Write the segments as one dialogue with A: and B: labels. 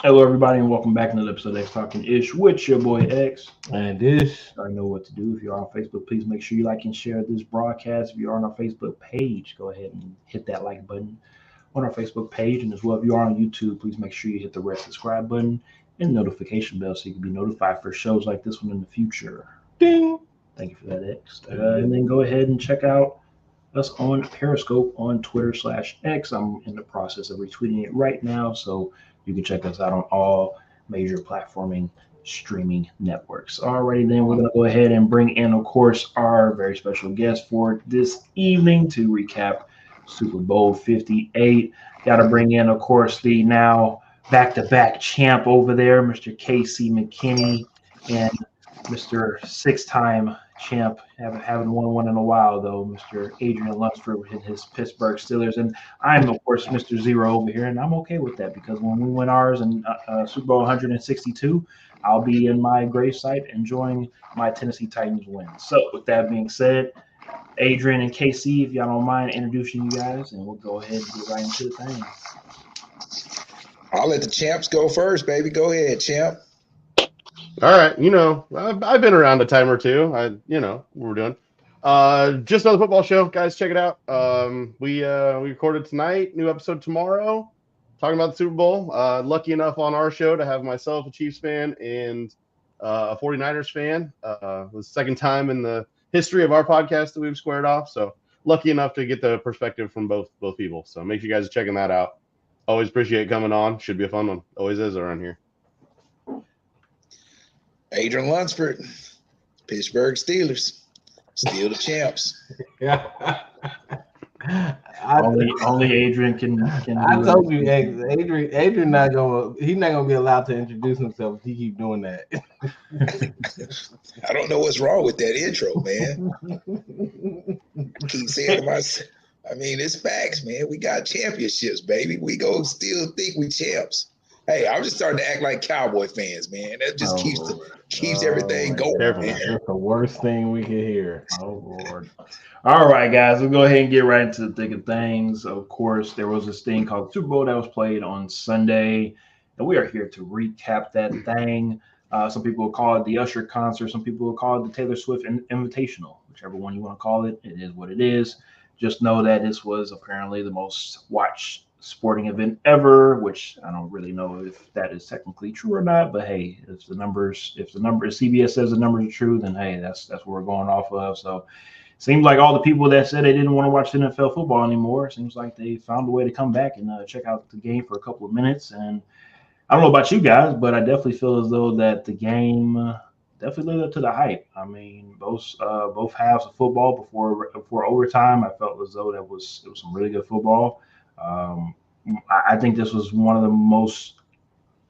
A: Hello, everybody, and welcome back to another episode of X Talking Ish with your boy X.
B: And this,
A: I know what to do. If you're on Facebook, please make sure you like and share this broadcast. If you're on our Facebook page, go ahead and hit that like button on our Facebook page. And as well, if you are on YouTube, please make sure you hit the red subscribe button and notification bell so you can be notified for shows like this one in the future.
B: ding.
A: Thank you for that, X. And then go ahead and check out us on Periscope on Twitter/X. I'm in the process of retweeting it right now, so you can check us out on all major platforming streaming networks. Alrighty, then we're gonna go ahead and bring in, of course, our very special guest for this evening to recap Super Bowl 58. Got to bring in, of course, the now back-to-back champ over there, Mr. Casey McKinney, and Mr. Six-time champ, haven't won one in a while though, Mr. Adrian Lunsford with his Pittsburgh Steelers, and I'm of course Mr. Zero over here, and I'm okay with that because when we win ours in Super Bowl 162, I'll be in my gravesite enjoying my Tennessee Titans win. So with that being said, Adrian and KC, if y'all don't mind introducing you guys, and we'll go ahead and get right into the thing.
C: I'll let the champs go first, baby. Go ahead, champ.
D: All right, I've been around a time or two. What we're doing. Just another football show, guys. Check it out. We recorded tonight, new episode tomorrow, talking about the Super Bowl. Lucky enough on our show to have myself, a Chiefs fan, and a 49ers fan. The second time in the history of our podcast that we've squared off. So lucky enough to get the perspective from both people. So make sure you guys are checking that out. Always appreciate coming on. Should be a fun one. Always is around here.
C: Adrian Lunsford, Pittsburgh Steelers, still the champs.
B: Yeah.
A: Only Adrian can
B: I told you, Adrian not gonna be allowed to introduce himself if he keep doing that.
C: I don't know what's wrong with that intro, man. I keep saying to myself, it's facts, man. We got championships, baby. We go still think we champs. Hey, I'm just starting to act like Cowboy fans, man. That just keeps everything going, man.
B: That's the worst thing we can hear. Oh, Lord.
A: All right, guys, we'll go ahead and get right into the thick of things. Of course, there was this thing called Super Bowl that was played on Sunday, and we are here to recap that thing. Some people will call it the Usher concert. Some people will call it the Taylor Swift Invitational. Whichever one you want to call it, it is what it is. Just know that this was apparently the most watched sporting event ever, which I don't really know if that is technically true or not, but hey, if CBS says the numbers are true, then hey, that's what we're going off of. So seems like all the people that said they didn't want to watch NFL football anymore, seems like they found a way to come back and check out the game for a couple of minutes. And I don't know about you guys, but I definitely feel as though that the game definitely lived up to the hype. Both halves of football before overtime, I felt as though it was some really good football. I think this was one of the most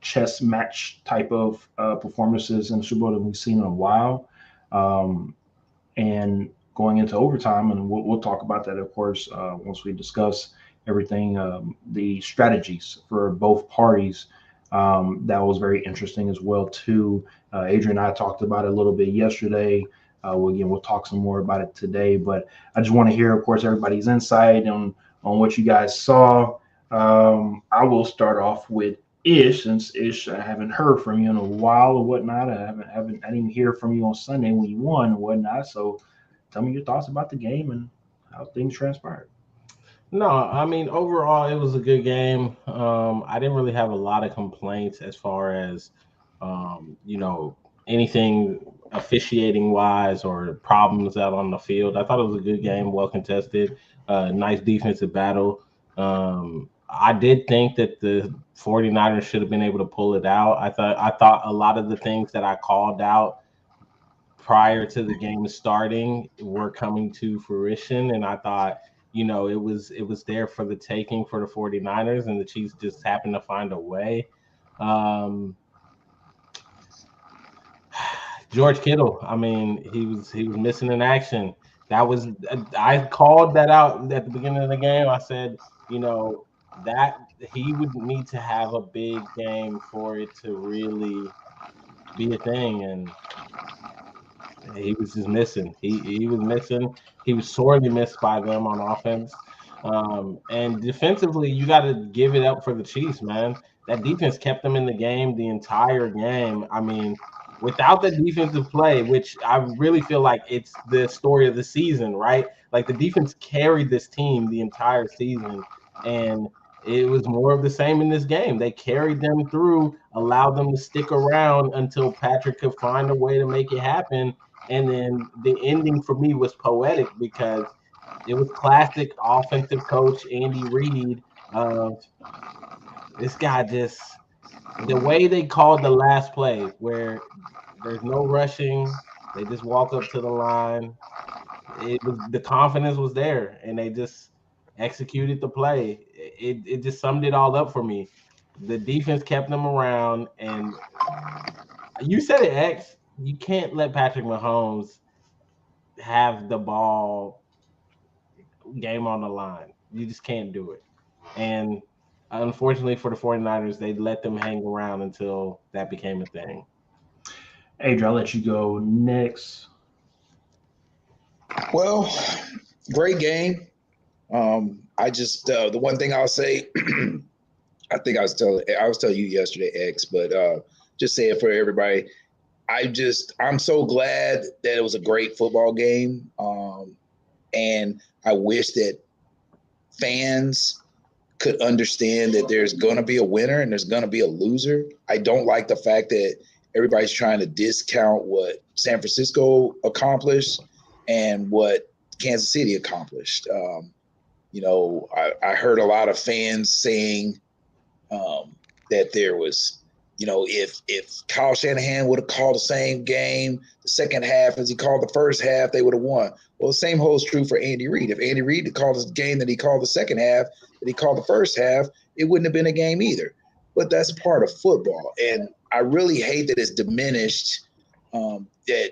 A: chess match type of performances in the Super Bowl that we've seen in a while. And going into overtime, and we'll talk about that, of course, once we discuss everything, the strategies for both parties. That was very interesting as well, too. Adrian and I talked about it a little bit yesterday. We'll talk some more about it today, but I just want to hear, of course, everybody's insight on what you guys saw. I will start off with Ish, since Ish, I haven't heard from you in a while or whatnot. I didn't hear from you on Sunday when you won and whatnot. So tell me your thoughts about the game and how things transpired.
B: No, overall it was a good game. I didn't really have a lot of complaints as far as anything officiating wise or problems out on the field. I thought it was a good game, well contested, nice defensive battle. I did think that the 49ers should have been able to pull it out. I thought a lot of the things that I called out prior to the game starting were coming to fruition, and I thought it was there for the taking for the 49ers, and the Chiefs just happened to find a way. George Kittle, he was missing in action. I called that out at the beginning of the game. I said, that he would need to have a big game for it to really be a thing, and he was just missing. He was missing. He was sorely missed by them on offense. And defensively, you got to give it up for the Chiefs, man. That defense kept them in the game the entire game. I mean, without the defensive play, which I really feel like it's the story of the season, right? Like the defense carried this team the entire season, and it was more of the same in this game. They carried them through, allowed them to stick around until Patrick could find a way to make it happen. And then the ending for me was poetic because it was classic offensive coach Andy Reid. This guy just the way they called the last play where there's no rushing, they just walk up to the line. It was the confidence was there, and they just executed the play. It just summed it all up for me. The defense kept them around, and you said it, X. You can't let Patrick Mahomes have the ball game on the line. You just can't do it. And unfortunately for the 49ers, they let them hang around until that became a thing.
A: Adrian, I'll let you go next.
C: Well, great game. I just the one thing I'll say, I think I was telling you yesterday, X, but just say it for everybody. I'm so glad that it was a great football game, and I wish that fans could understand that there's going to be a winner and there's going to be a loser. I don't like the fact that everybody's trying to discount what San Francisco accomplished and what Kansas City accomplished. I heard a lot of fans saying that there was, if Kyle Shanahan would have called the same game the second half as he called the first half, they would have won. Well, the same holds true for Andy Reid. If Andy Reid had called the game that he called the second half, that he called the first half, it wouldn't have been a game either. But that's part of football. And I really hate that it's diminished that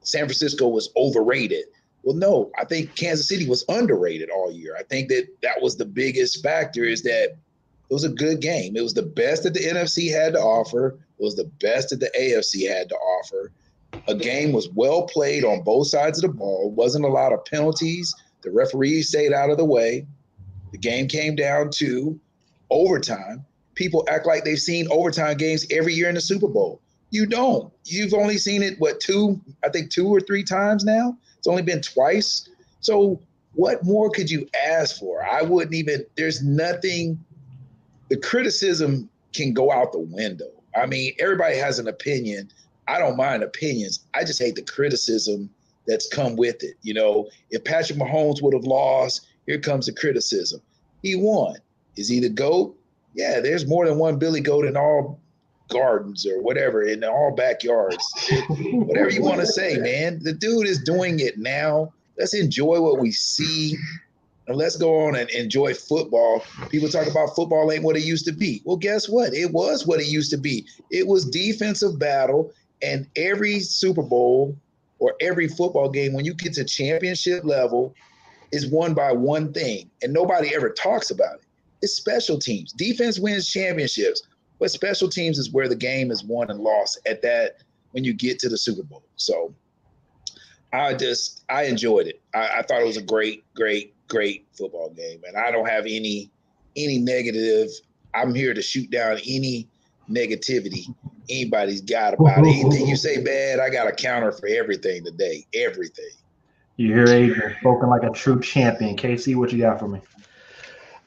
C: San Francisco was overrated. Well, no, I think Kansas City was underrated all year. I think that was the biggest factor, is that it was a good game. It was the best that the NFC had to offer. It was the best that the AFC had to offer. A game was well played on both sides of the ball. Wasn't a lot of penalties. The referees stayed out of the way. The game came down to overtime. People act like they've seen overtime games every year in the Super Bowl. You don't. You've only seen it, two or three times now? It's only been twice. So what more could you ask for? There's nothing. The criticism can go out the window. I mean, everybody has an opinion. I don't mind opinions. I just hate the criticism that's come with it. If Patrick Mahomes would have lost, here comes the criticism. He won. Is he the GOAT? Yeah, there's more than one Billy Goat in all gardens or whatever, in all backyards. Whatever you want to say, man. The dude is doing it now. Let's enjoy what we see. And let's go on and enjoy football. People talk about football ain't what it used to be. Well, guess what? It was what it used to be. It was defensive battle, and every Super Bowl or every football game, when you get to championship level, is won by one thing, and nobody ever talks about it. It's special teams. Defense wins championships, but special teams is where the game is won and lost at that when you get to the Super Bowl. So I enjoyed it. I thought it was a great football game, and I don't have any negative. I'm here to shoot down any negativity anybody's got about it. Anything you say bad, I got a counter for everything today. Everything.
A: You hear Adrian spoken like a true champion. KC, what you got for me?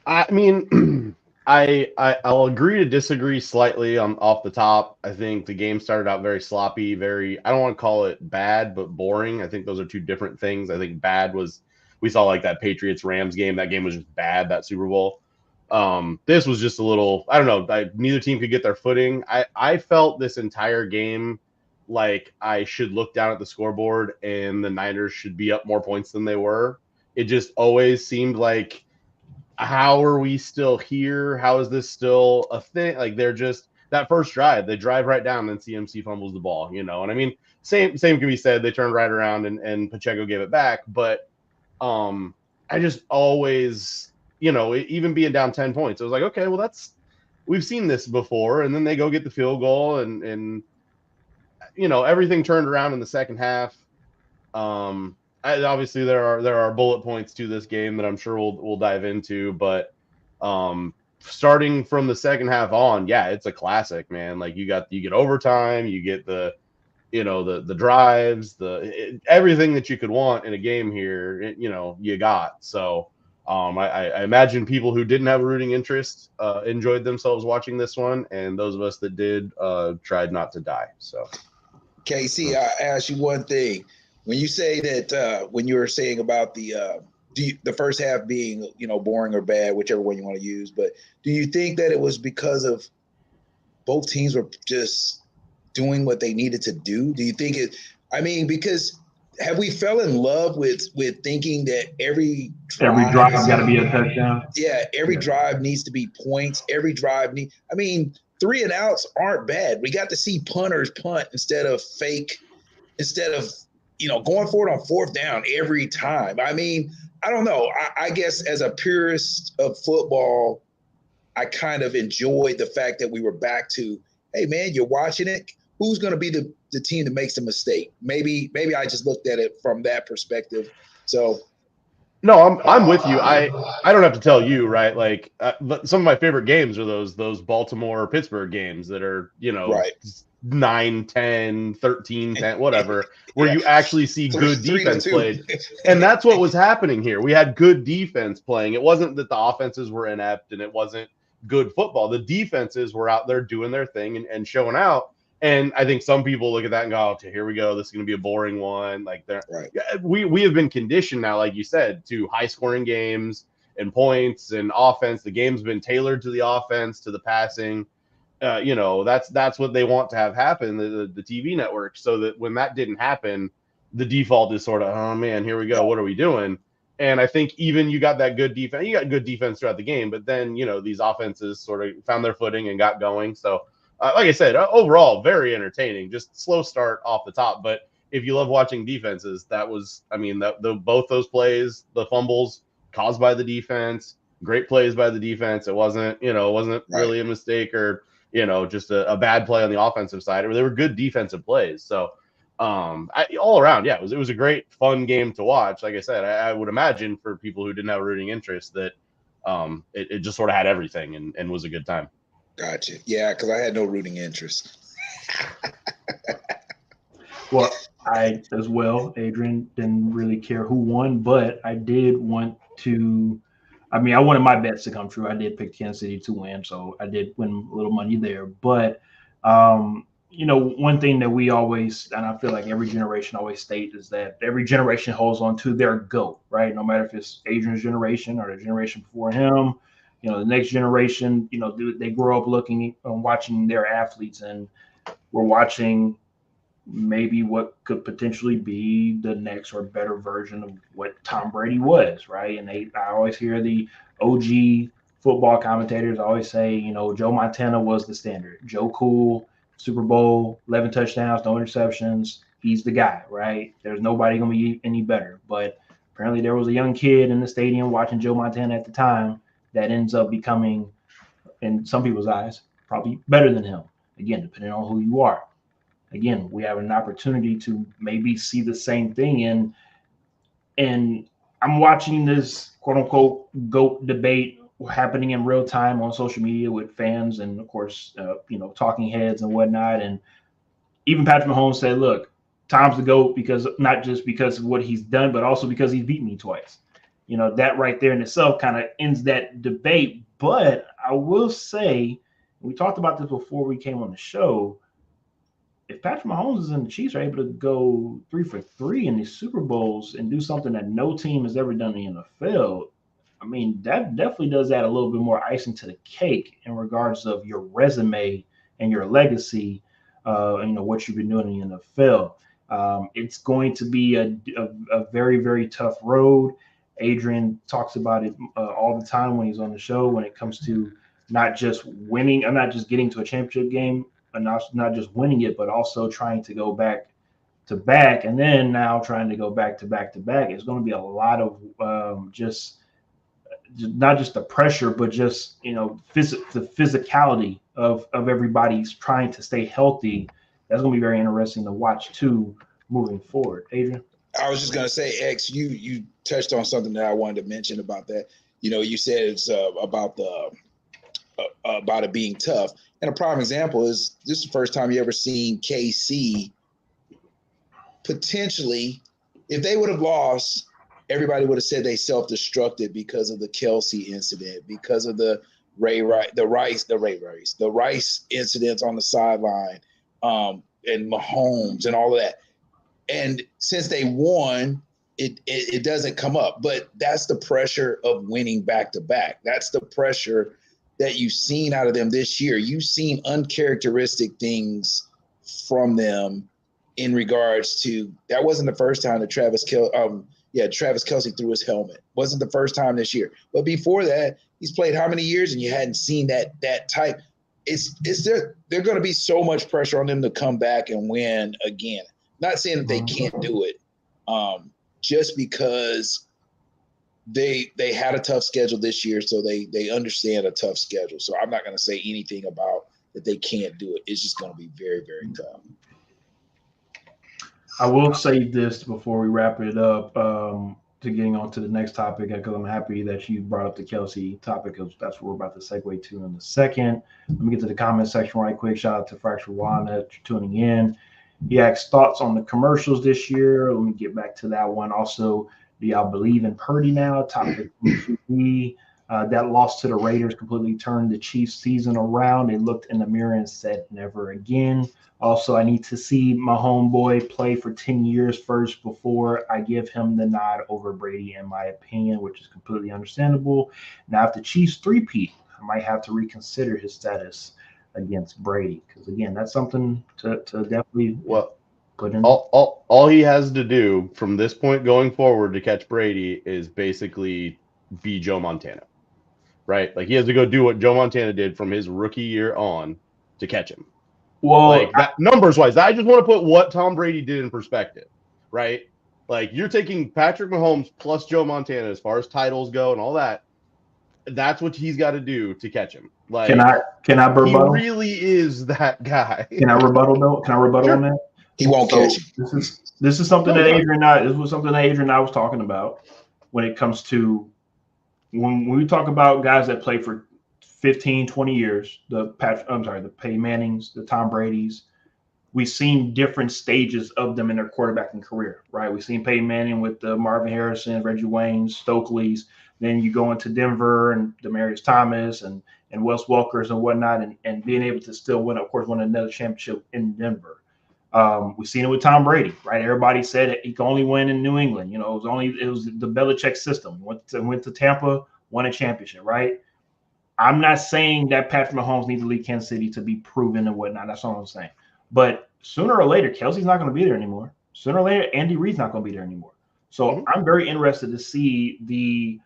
D: I mean, I'll agree to disagree slightly off the top. I think the game started out very sloppy, I don't want to call it bad, but boring. I think those are two different things. I think bad was, we saw like that Patriots-Rams game. That game was just bad, that Super Bowl. This was just a little, I don't know, neither team could get their footing. I felt this entire game like I should look down at the scoreboard and the Niners should be up more points than they were. It just always seemed like, how are we still here? How is this still a thing? Like, they're just, that first drive, they drive right down, and CMC fumbles the ball, And I mean, same can be said. They turned right around and Pacheco gave it back. But I just always, even being down 10 points, I was like, okay, well, we've seen this before. And then they go get the field goal, and everything turned around in the second half. obviously there are bullet points to this game that I'm sure we'll dive into, but starting from the second half on, yeah, it's a classic, man. Like you get overtime, you get the the drives, everything that you could want in a game here, you got. So I imagine people who didn't have a rooting interest enjoyed themselves watching this one, and those of us that did tried not to die. So,
C: Casey, I ask you one thing: when you say that, when you were saying about the first half being boring or bad, whichever one you want to use, but do you think that it was because of both teams were just doing what they needed to do? Do you think it? I mean, because have we fell in love with thinking that every drive
A: got to be a touchdown?
C: Yeah, every drive needs to be points. Every drive I mean, 3 and outs aren't bad. We got to see punters punt instead of going for it on 4th down every time. I mean, I don't know. I guess as a purist of football, I kind of enjoyed the fact that we were back to, hey man, you're watching it. Who's going to be the team that makes a mistake? Maybe I just looked at it from that perspective. So,
D: no, I'm with you. I don't have to tell you, right? Like some of my favorite games are those Baltimore Pittsburgh games that are
C: right.
D: 9, 10, 13, 10, whatever, where you actually see good defense
C: 3-2.
D: played. And that's what was happening here. We had good defense playing. It wasn't that the offenses were inept and it wasn't good football. The defenses were out there doing their thing and showing out. And I think some people look at that and go, okay, here we go. This is going to be a boring one. Like
C: right.
D: We have been conditioned now, like you said, to high scoring games and points and offense. The game's been tailored to the offense, to the passing. That's what they want to have happen, the TV network, so that when that didn't happen, the default is sort of, oh man, here we go. What are we doing? And I think even you got that good defense. You got good defense throughout the game, but then, these offenses sort of found their footing and got going. So, like I said, overall, very entertaining. Just slow start off the top. But if you love watching defenses, that was, I mean, both those plays, the fumbles caused by the defense, great plays by the defense. It wasn't really a mistake or, just a bad play on the offensive side. They were good defensive plays. So, all around, yeah, it was a great, fun game to watch. Like I said, I would imagine for people who didn't have a rooting interest that it just sort of had everything and was a good time.
C: Gotcha. Yeah, because I had no rooting interest.
A: Well, I as well, Adrian, didn't really care who won, but I did want to. I mean, I wanted my bets to come true. I did pick Kansas City to win, so I did win a little money there. But one thing that we always, and I feel like every generation always states, is that every generation holds on to their GOAT, right? No matter if it's Adrian's generation or the generation before him, the next generation, they grow up looking and watching their athletes, and we're watching maybe what could potentially be the next or better version of what Tom Brady was, right? And I always hear the OG football commentators always say, Joe Montana was the standard. Joe Cool, Super Bowl, 11 touchdowns, no interceptions. He's the guy, right? There's nobody going to be any better. But apparently there was a young kid in the stadium watching Joe Montana at the time that ends up becoming, in some people's eyes, probably better than him. Again, depending on who you are. Again, we have an opportunity to maybe see the same thing. And I'm watching this quote unquote GOAT debate happening in real time on social media with fans and of course, talking heads and whatnot. And even Patrick Mahomes said, look, Tom's the GOAT because not just because of what he's done, but also because he's beat me twice. That right there in itself kind of ends that debate. But I will say, we talked about this before we came on the show, if Patrick Mahomes and the Chiefs are able to go 3 for 3 in these Super Bowls and do something that no team has ever done in the NFL, I mean, that definitely does add a little bit more icing to the cake in regards of your resume and your legacy, what you've been doing in the NFL. It's going to be a very, very tough road. Adrian talks about it all the time when he's on the show when it comes to not just winning, or not just getting to a championship game, and not just winning it, but also trying to go back to back, and then now trying to go back to back to back. It's going to be a lot of just not just the pressure, but just the physicality of everybody's trying to stay healthy. That's going to be very interesting to watch too moving forward. Adrian?
C: I was just gonna say, X, you touched on something that I wanted to mention about that. You said it's about it being tough, and a prime example is this is the first time you ever seen KC potentially, if they would have lost, everybody would have said they self-destructed because of the Kelsey incident, because of the Rice incidents on the sideline, and Mahomes and all of that. And since they won, it doesn't come up. But that's the pressure of winning back to back. That's the pressure that you've seen out of them this year. You've seen uncharacteristic things from them in regards to that wasn't the first time that Travis Kelsey threw his helmet. Wasn't the first time this year. But before that, he's played how many years and you hadn't seen that type. It's there's going to be so much pressure on them to come back and win again. Not saying that they can't do it, just because they had a tough schedule this year, so they understand a tough schedule. So I'm not going to say anything about that they can't do it. It's just going to be very, very tough.
A: I will say this before we wrap it up, to getting on to the next topic, because I'm happy that you brought up the Kelsey topic, because that's what we're about to segue to in a second. Let me get to the comment section right quick. Shout out to Fracture Walnut for tuning in. He asked thoughts on the commercials this year. Let me get back to that one. Also, do y'all believe in Purdy now? Topic that loss to the Raiders completely turned the Chiefs season around. They looked in the mirror and said, never again. Also, I need to see my homeboy play for 10 years first before I give him the nod over Brady, in my opinion, which is completely understandable. Now, if the Chiefs three-peat, I might have to reconsider his status against Brady, because, again, that's something to definitely put in.
D: All he has to do from this point going forward to catch Brady is basically be Joe Montana, right? Like, he has to go do what Joe Montana did from his rookie year on to catch him.
A: Well,
D: like that numbers wise, I just want to put what Tom Brady did in perspective, right? Like, you're taking Patrick Mahomes plus Joe Montana as far as titles go and all that. That's what he's got to do to catch him. Like,
A: can I rebuttal?
D: He really is that guy.
A: Can I rebuttal though? Can I rebuttal
C: Sure.
A: on that?
C: He won't catch him.
A: This is something that Adrian and I was talking about when it comes to when we talk about guys that play for 15, 20 years, the Peyton Mannings, the Tom Brady's, we've seen different stages of them in their quarterbacking career, right? We've seen Peyton Manning with the Marvin Harrison, Reggie Wayne, Stokely's. Then you go into Denver and Demaryius Thomas and Wes Welkers and whatnot, and being able to still win another championship in Denver. We've seen it with Tom Brady, right? Everybody said he could only win in New England. It was the Belichick system. Went to Tampa, won a championship, right? I'm not saying that Patrick Mahomes needs to leave Kansas City to be proven and whatnot. That's all I'm saying. But sooner or later, Kelsey's not going to be there anymore. Sooner or later, Andy Reid's not going to be there anymore. So I'm very interested to see the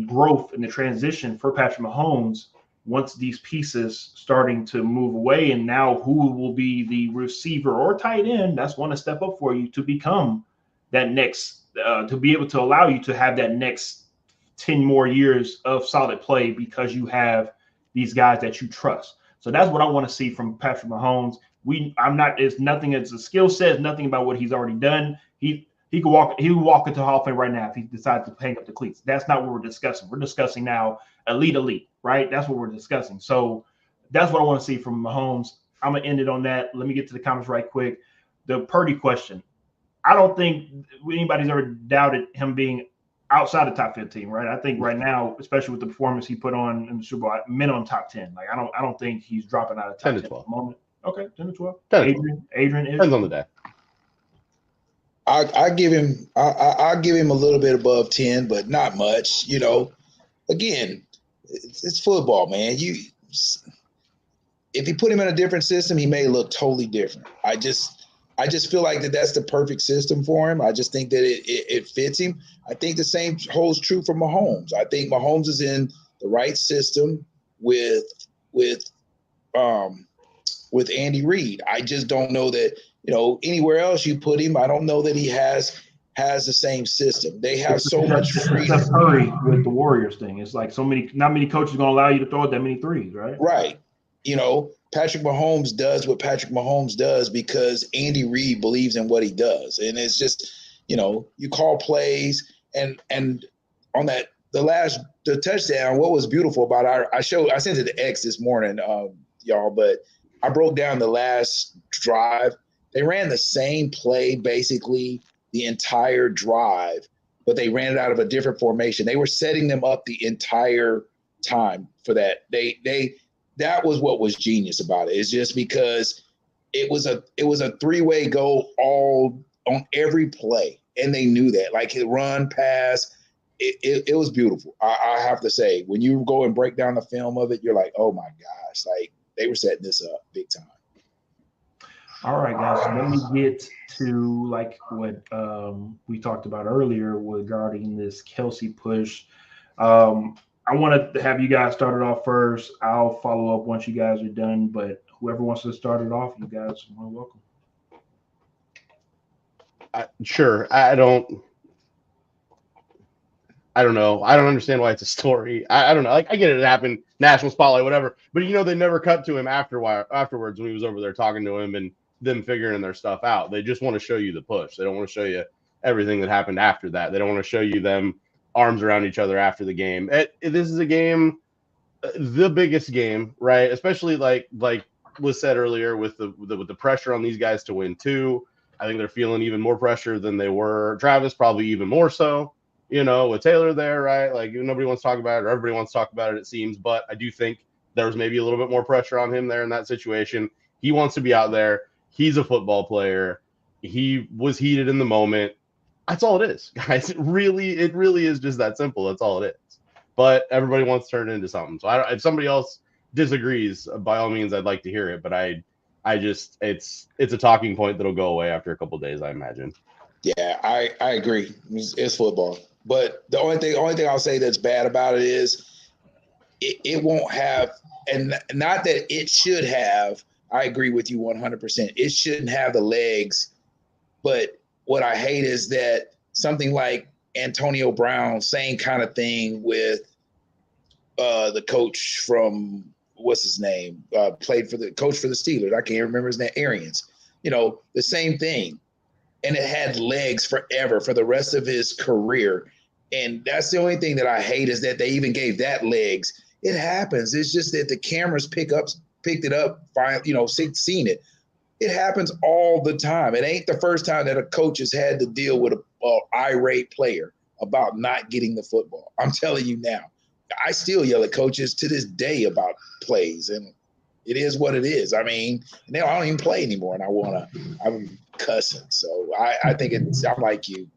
A: growth and the transition for Patrick Mahomes once these pieces starting to move away. And now who will be the receiver or tight end that's going to step up for you to become that next, to be able to allow you to have that next 10 more years of solid play because you have these guys that you trust. So that's what I want to see from Patrick Mahomes. It's nothing, it's a skill set, it's nothing about what he's already done. He could walk into Hall of Fame right now if he decides to hang up the cleats. That's not what we're discussing. We're discussing now elite, right? That's what we're discussing. So that's what I want to see from Mahomes. I'm gonna end it on that. Let me get to the comments right quick. The Purdy question. I don't think anybody's ever doubted him being outside the top 15, right? I think right now, especially with the performance he put on in the Super Bowl, minimum top 10. Like, I don't think he's dropping out of top 10 at the moment. Okay, 10 to 12. 10 to 12. Adrian
D: depends on the day.
C: I give him a little bit above 10, but not much. Again, it's football, man. If you put him in a different system, he may look totally different. I just feel like that's the perfect system for him. I just think that it fits him. I think the same holds true for Mahomes. I think Mahomes is in the right system with Andy Reid. I just don't know that, anywhere else you put him, I don't know that he has the same system. They have so much freedom.
A: Steph Curry with the Warriors thing. It's like not many coaches are going to allow you to throw out that many threes, right?
C: Right. Patrick Mahomes does what Patrick Mahomes does because Andy Reid believes in what he does. And it's just, you call plays and on the touchdown. What was beautiful about I sent it to X this morning, y'all, but I broke down the last drive. They ran the same play basically the entire drive, but they ran it out of a different formation. They were setting them up the entire time for that. That was what was genius about it. It's just because it was a three-way go all on every play, and they knew that. Like his run, pass, it was beautiful. I have to say, when you go and break down the film of it, you're like, oh my gosh, like they were setting this up big time.
A: All right, guys. So let me get to like what we talked about earlier regarding this Kelce push. I want to have you guys start it off first. I'll follow up once you guys are done. But whoever wants to start it off, you guys are welcome.
D: Sure. I don't know. I don't understand why it's a story. I don't know. Like, I get it happened, national spotlight, whatever. But they never cut to him afterwards when he was over there talking to him and them figuring their stuff out. They just want to show you the push. They don't want to show you everything that happened after that. They don't want to show you them arms around each other after the game. This is a game, the biggest game, right? Especially like was said earlier with the pressure on these guys to win too. I think they're feeling even more pressure than they were. Travis probably even more so. With Taylor there, right? Like nobody wants to talk about it, or everybody wants to talk about it, it seems. But I do think there was maybe a little bit more pressure on him there in that situation. He wants to be out there. He's a football player. He was heated in the moment. That's all it is, guys. It really is just that simple. That's all it is. But everybody wants to turn it into something. So if somebody else disagrees, by all means, I'd like to hear it. But I just it's a talking point that'll go away after a couple of days, I imagine.
C: Yeah, I agree. It's football. But the only thing I'll say that's bad about it is it won't have, and not that it should have. I agree with you 100%. It shouldn't have the legs. But what I hate is that something like Antonio Brown, same kind of thing with the coach from what's his name, played for the coach for the Steelers. I can't remember his name, Arians. The same thing. And it had legs forever for the rest of his career. And that's the only thing that I hate is that they even gave that legs. It happens. It's just that the cameras picked it up, seen it. It happens all the time. It ain't the first time that a coach has had to deal with a irate player about not getting the football. I'm telling you now. I still yell at coaches to this day about plays, and it is what it is. I mean, now I don't even play anymore, and I'm cussing. So I think I'm like you.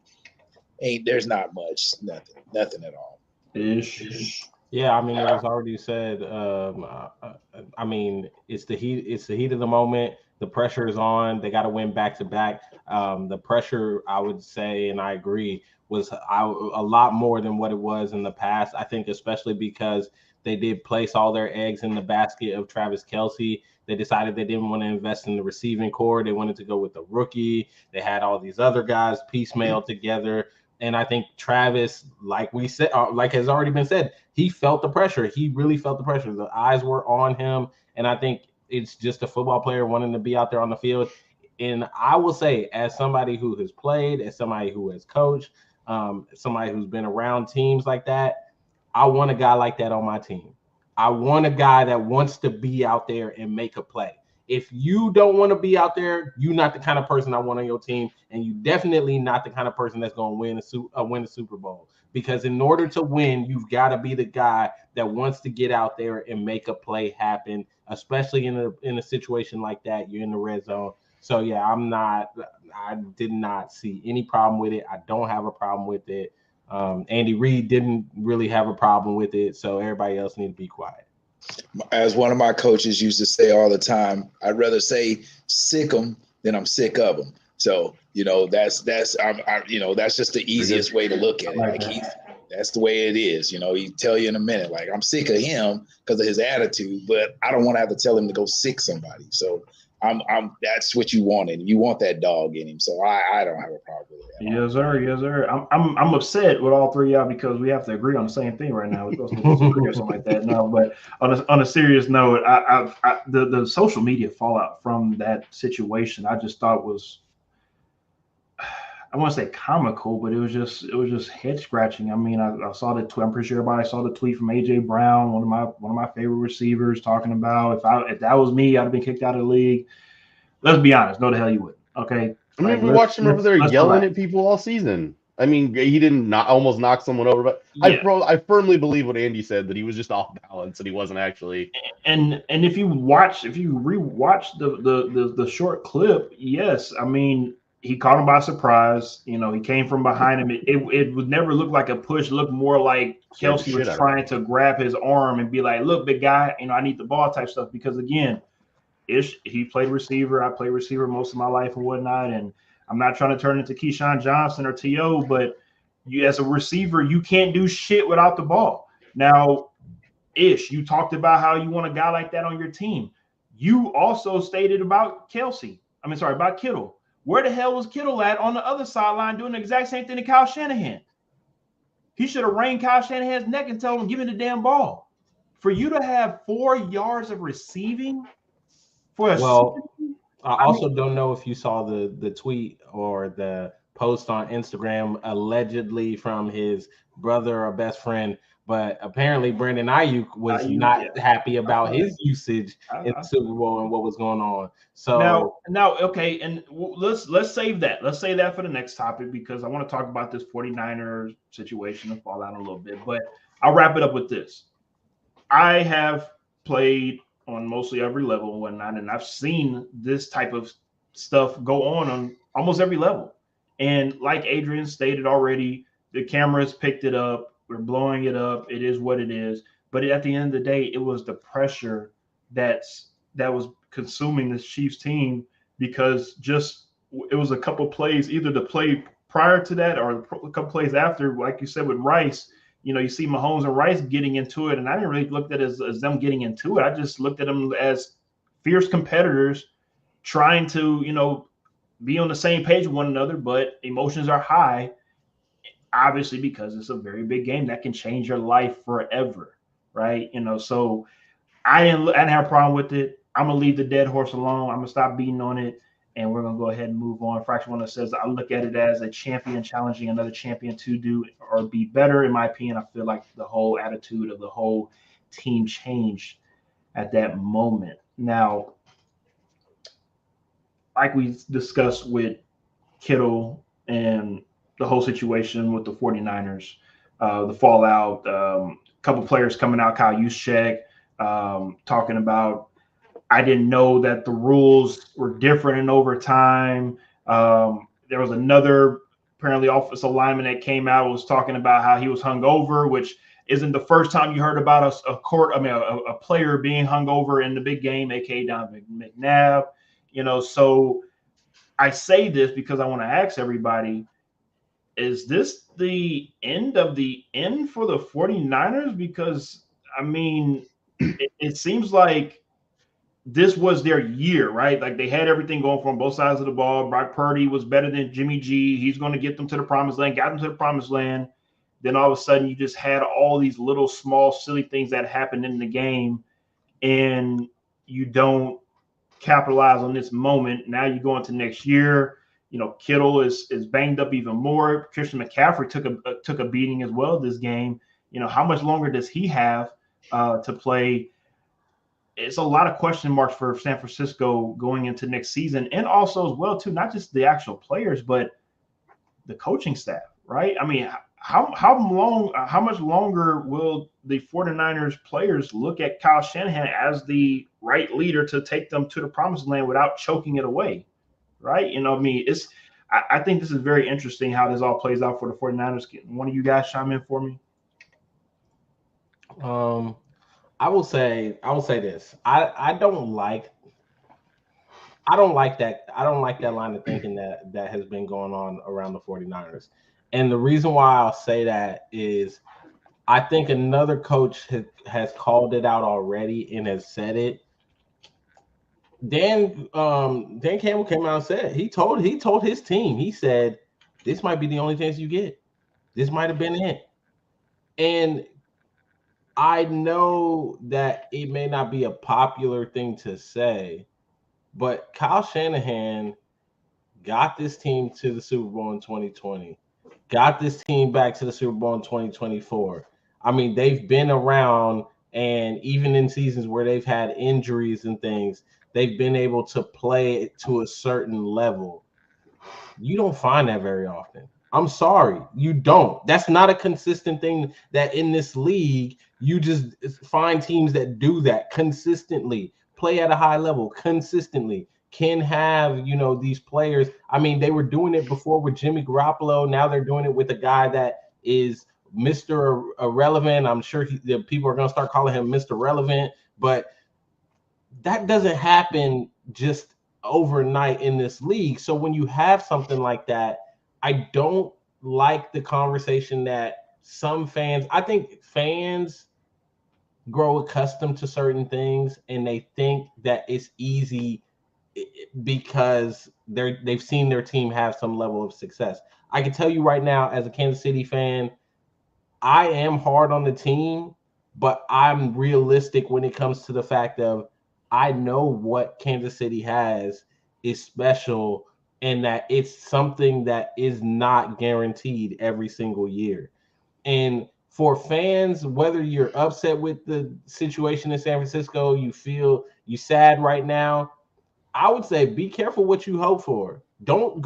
C: There's not much, nothing at all.
A: Ish.
B: Yeah, I mean, it was already said. I mean, it's the heat of the moment. The pressure is on. They got to win back to back. The pressure, I would say, and I agree, was a lot more than what it was in the past. I think especially because they did place all their eggs in the basket of Travis Kelce. They decided they didn't want to invest in the receiving core. They wanted to go with the rookie. They had all these other guys piecemeal together. And I think Travis, like we said, like has already been said, he felt the pressure. He really felt the pressure. The eyes were on him. And I think it's just a football player wanting to be out there on the field. And I will say, as somebody who has played, as somebody who has coached, somebody who's been around teams like that, I want a guy like that on my team. I want a guy that wants to be out there and make a play. If you don't want to be out there, you're not the kind of person I want on your team, and you definitely not the kind of person that's going to win a Super Bowl. Because in order to win, you've got to be the guy that wants to get out there and make a play happen, especially in a situation like that. You're in the red zone. So yeah, I did not see any problem with it. I don't have a problem with it. Andy Reid didn't really have a problem with it, so everybody else need to be quiet.
C: As one of my coaches used to say all the time, I'd rather say sick them than I'm sick of them. So that's just the easiest way to look at it. Like that's the way it is. He tell you in a minute, like I'm sick of him because of his attitude, but I don't want to have to tell him to go sick somebody. So that's what you want, and you want that dog in him. So I don't have a problem with it.
A: Yes, sir. Yes, sir. I'm upset with all three of y'all because we have to agree on the same thing right now. We're supposed to disagree or something like that. No, but on a serious note, the social media fallout from that situation, I just thought was, I want to say comical, but it was just head scratching. I mean, I saw the tweet. I'm pretty sure everybody saw the tweet from AJ Brown, one of my favorite receivers, talking about if that was me, I'd have been kicked out of the league. Let's be honest. No, the hell you wouldn't. Okay.
D: I mean,
A: Like,
D: we watched him over there
A: let's
D: yelling
A: relax.
D: at people all season. I mean, he didn't almost knock someone over, but
A: Yeah.
D: I firmly believe what Andy said, that he was just off balance and he wasn't actually.
A: And if you rewatch the short clip, yes, I mean, he caught him by surprise. You know, he came from behind him. It would never look like a push. It looked more like
D: Scared the
A: Kelsey was
D: shit out of
A: trying to grab his arm and be like, "Look, big guy, you know, I need the ball," type stuff. Because again, he played receiver. I played receiver most of my life and whatnot. And I'm not trying to turn into Keyshawn Johnson or T.O., but you, as a receiver, you can't do shit without the ball. Now, you talked about how you want a guy like that on your team. You also stated about about Kittle. Where the hell was Kittle at on the other sideline doing the exact same thing to Kyle Shanahan? He should have reined Kyle Shanahan's neck and told him, "Give me the damn ball." For you to have 4 yards of receiving for a
B: season, I also don't know if you saw the tweet or the post on Instagram allegedly from his brother or best friend, but apparently Brandon Ayuk was not happy about his usage in the Super Bowl and what was going on. So
A: now, okay, and let's save that. Let's save that for the next topic, because I want to talk about this 49ers situation and fall out a little bit. But I'll wrap it up with this. I have played on mostly every level and whatnot, and I've seen this type of stuff go on almost every level. And like Adrian stated already, the cameras picked it up. We're blowing it up. It is what it is. But at the end of the day, it was the pressure that was consuming this Chiefs team, because it was a couple plays, either the play prior to that or a couple plays after, like you said with Rice. You know, you see Mahomes and Rice getting into it, and I didn't really look at it as them getting into it. I just looked at them as fierce competitors trying to, you know, be on the same page with one another, but emotions are high, obviously, because it's a very big game that can change your life forever, right? You know, so I didn't have a problem with it. I'm going to leave the dead horse alone. I'm going to stop beating on it, and we're going to go ahead and move on. Fraction One says, I look at it as a champion challenging another champion to do or be better. In my opinion, I feel like the whole attitude of the whole team changed at that moment. Now, like we discussed with Kittle and the whole situation with the 49ers, the fallout, a couple players coming out, Kyle Juszczyk, talking about, I didn't know that the rules were different in overtime. There was another apparently offensive lineman that came out, was talking about how he was hungover, which isn't the first time you heard about a player being hungover in the big game, aka Donovan McNabb. You know, so I say this because I want to ask everybody, is this the end of the end for the 49ers? Because, I mean, it seems like this was their year, right? Like, they had everything going for them, both sides of the ball. Brock Purdy was better than Jimmy G. He's going to get them to the promised land, got them to the promised land. Then all of a sudden you just had all these little small silly things that happened in the game, and you don't capitalize on this moment. Now you go into next year. You know, Kittle is banged up even more. Christian McCaffrey took a beating as well this game. You know, how much longer does he have to play? It's a lot of question marks for San Francisco going into next season, and also as well too, not just the actual players, but the coaching staff, right? I mean, how much longer will the 49ers players look at Kyle Shanahan as the right leader to take them to the promised land without choking it away, right? You know, I mean, I think this is very interesting how this all plays out for the 49ers. Can one of you guys chime in for me?
B: I will say this. I don't like that line of thinking that has been going on around the 49ers. And the reason why I'll say that is I think another coach has called it out already and has said it. Dan Campbell came out and said, he told his team, he said, this might be the only chance you get. This might have been it. And I know that it may not be a popular thing to say, but Kyle Shanahan got this team to the Super Bowl in 2020, got this team back to the Super Bowl in 2024. I mean, they've been around, and even in seasons where they've had injuries and things, they've been able to play it to a certain level. You don't find that very often. I'm sorry, you don't. That's not a consistent thing that in this league, you just find teams that do that consistently, play at a high level consistently, can have, these players. I mean, they were doing it before with Jimmy Garoppolo. Now they're doing it with a guy that is Mr. Irrelevant. I'm sure the people are going to start calling him Mr. Relevant, but that doesn't happen just overnight in this league. So when you have something like that, I don't like the conversation that some fans, I think fans grow accustomed to certain things and they think that it's easy because they've seen their team have some level of success. I can tell you right now, as a Kansas City fan, I am hard on the team, but I'm realistic when it comes to the fact of I know what Kansas City has is special and that it's something that is not guaranteed every single year. And for fans, whether you're upset with the situation in San Francisco, you feel you sad right now, I would say be careful what you hope for. Don't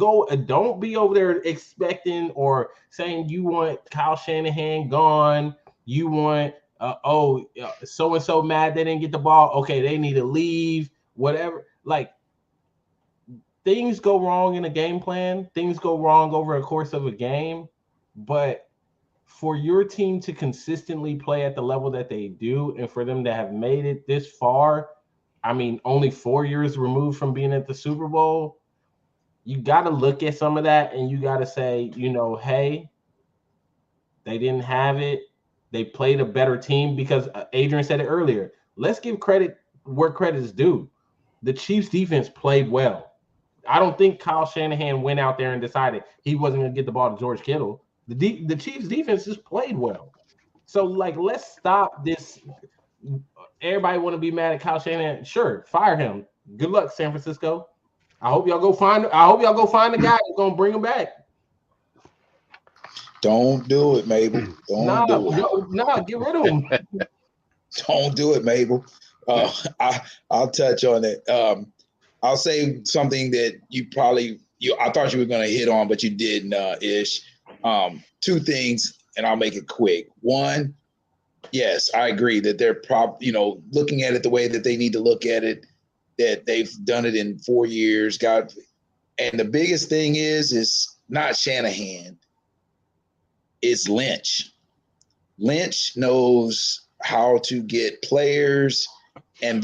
B: be over there expecting or saying you want Kyle Shanahan gone. You want, so and so mad they didn't get the ball. Okay, they need to leave, whatever. Like, things go wrong in a game plan, things go wrong over a course of a game. But for your team to consistently play at the level that they do and for them to have made it this far, I mean, only 4 years removed from being at the Super Bowl, you got to look at some of that and you got to say, hey, they didn't have it. They played a better team because Adrian said it earlier. Let's give credit where credit is due. The Chiefs defense played well. I don't think Kyle Shanahan went out there and decided he wasn't going to get the ball to George Kittle. The Chiefs defense just played well. So, let's stop this. Everybody want to be mad at Kyle Shanahan. Sure, fire him. Good luck, San Francisco. I hope y'all go find the guy who's gonna bring him back.
C: Don't do it, Mabel. Don't do it.
B: No, get rid of him.
C: Don't do it, Mabel. I'll touch on it. I'll say something that I thought you were going to hit on, but you didn't, Ish. Two things, and I'll make it quick. One, yes, I agree that they're looking at it the way that they need to look at it, that they've done it in 4 years. And the biggest thing is not Shanahan, it's Lynch. Lynch knows how to get players, and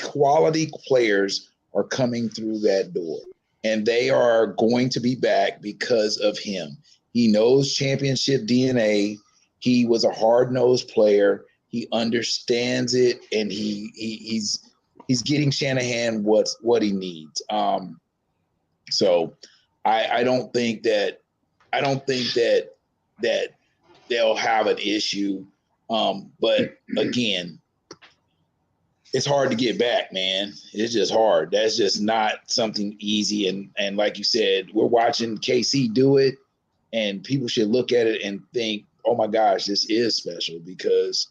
C: quality players are coming through that door, and they are going to be back because of him. He knows championship DNA. He was a hard-nosed player. He understands it, and he's getting Shanahan what he needs. So I don't think that they'll have an issue. But again, it's hard to get back, man. It's just hard. That's just not something easy. And like you said, we're watching KC do it, and people should look at it and think, oh my gosh, this is special, because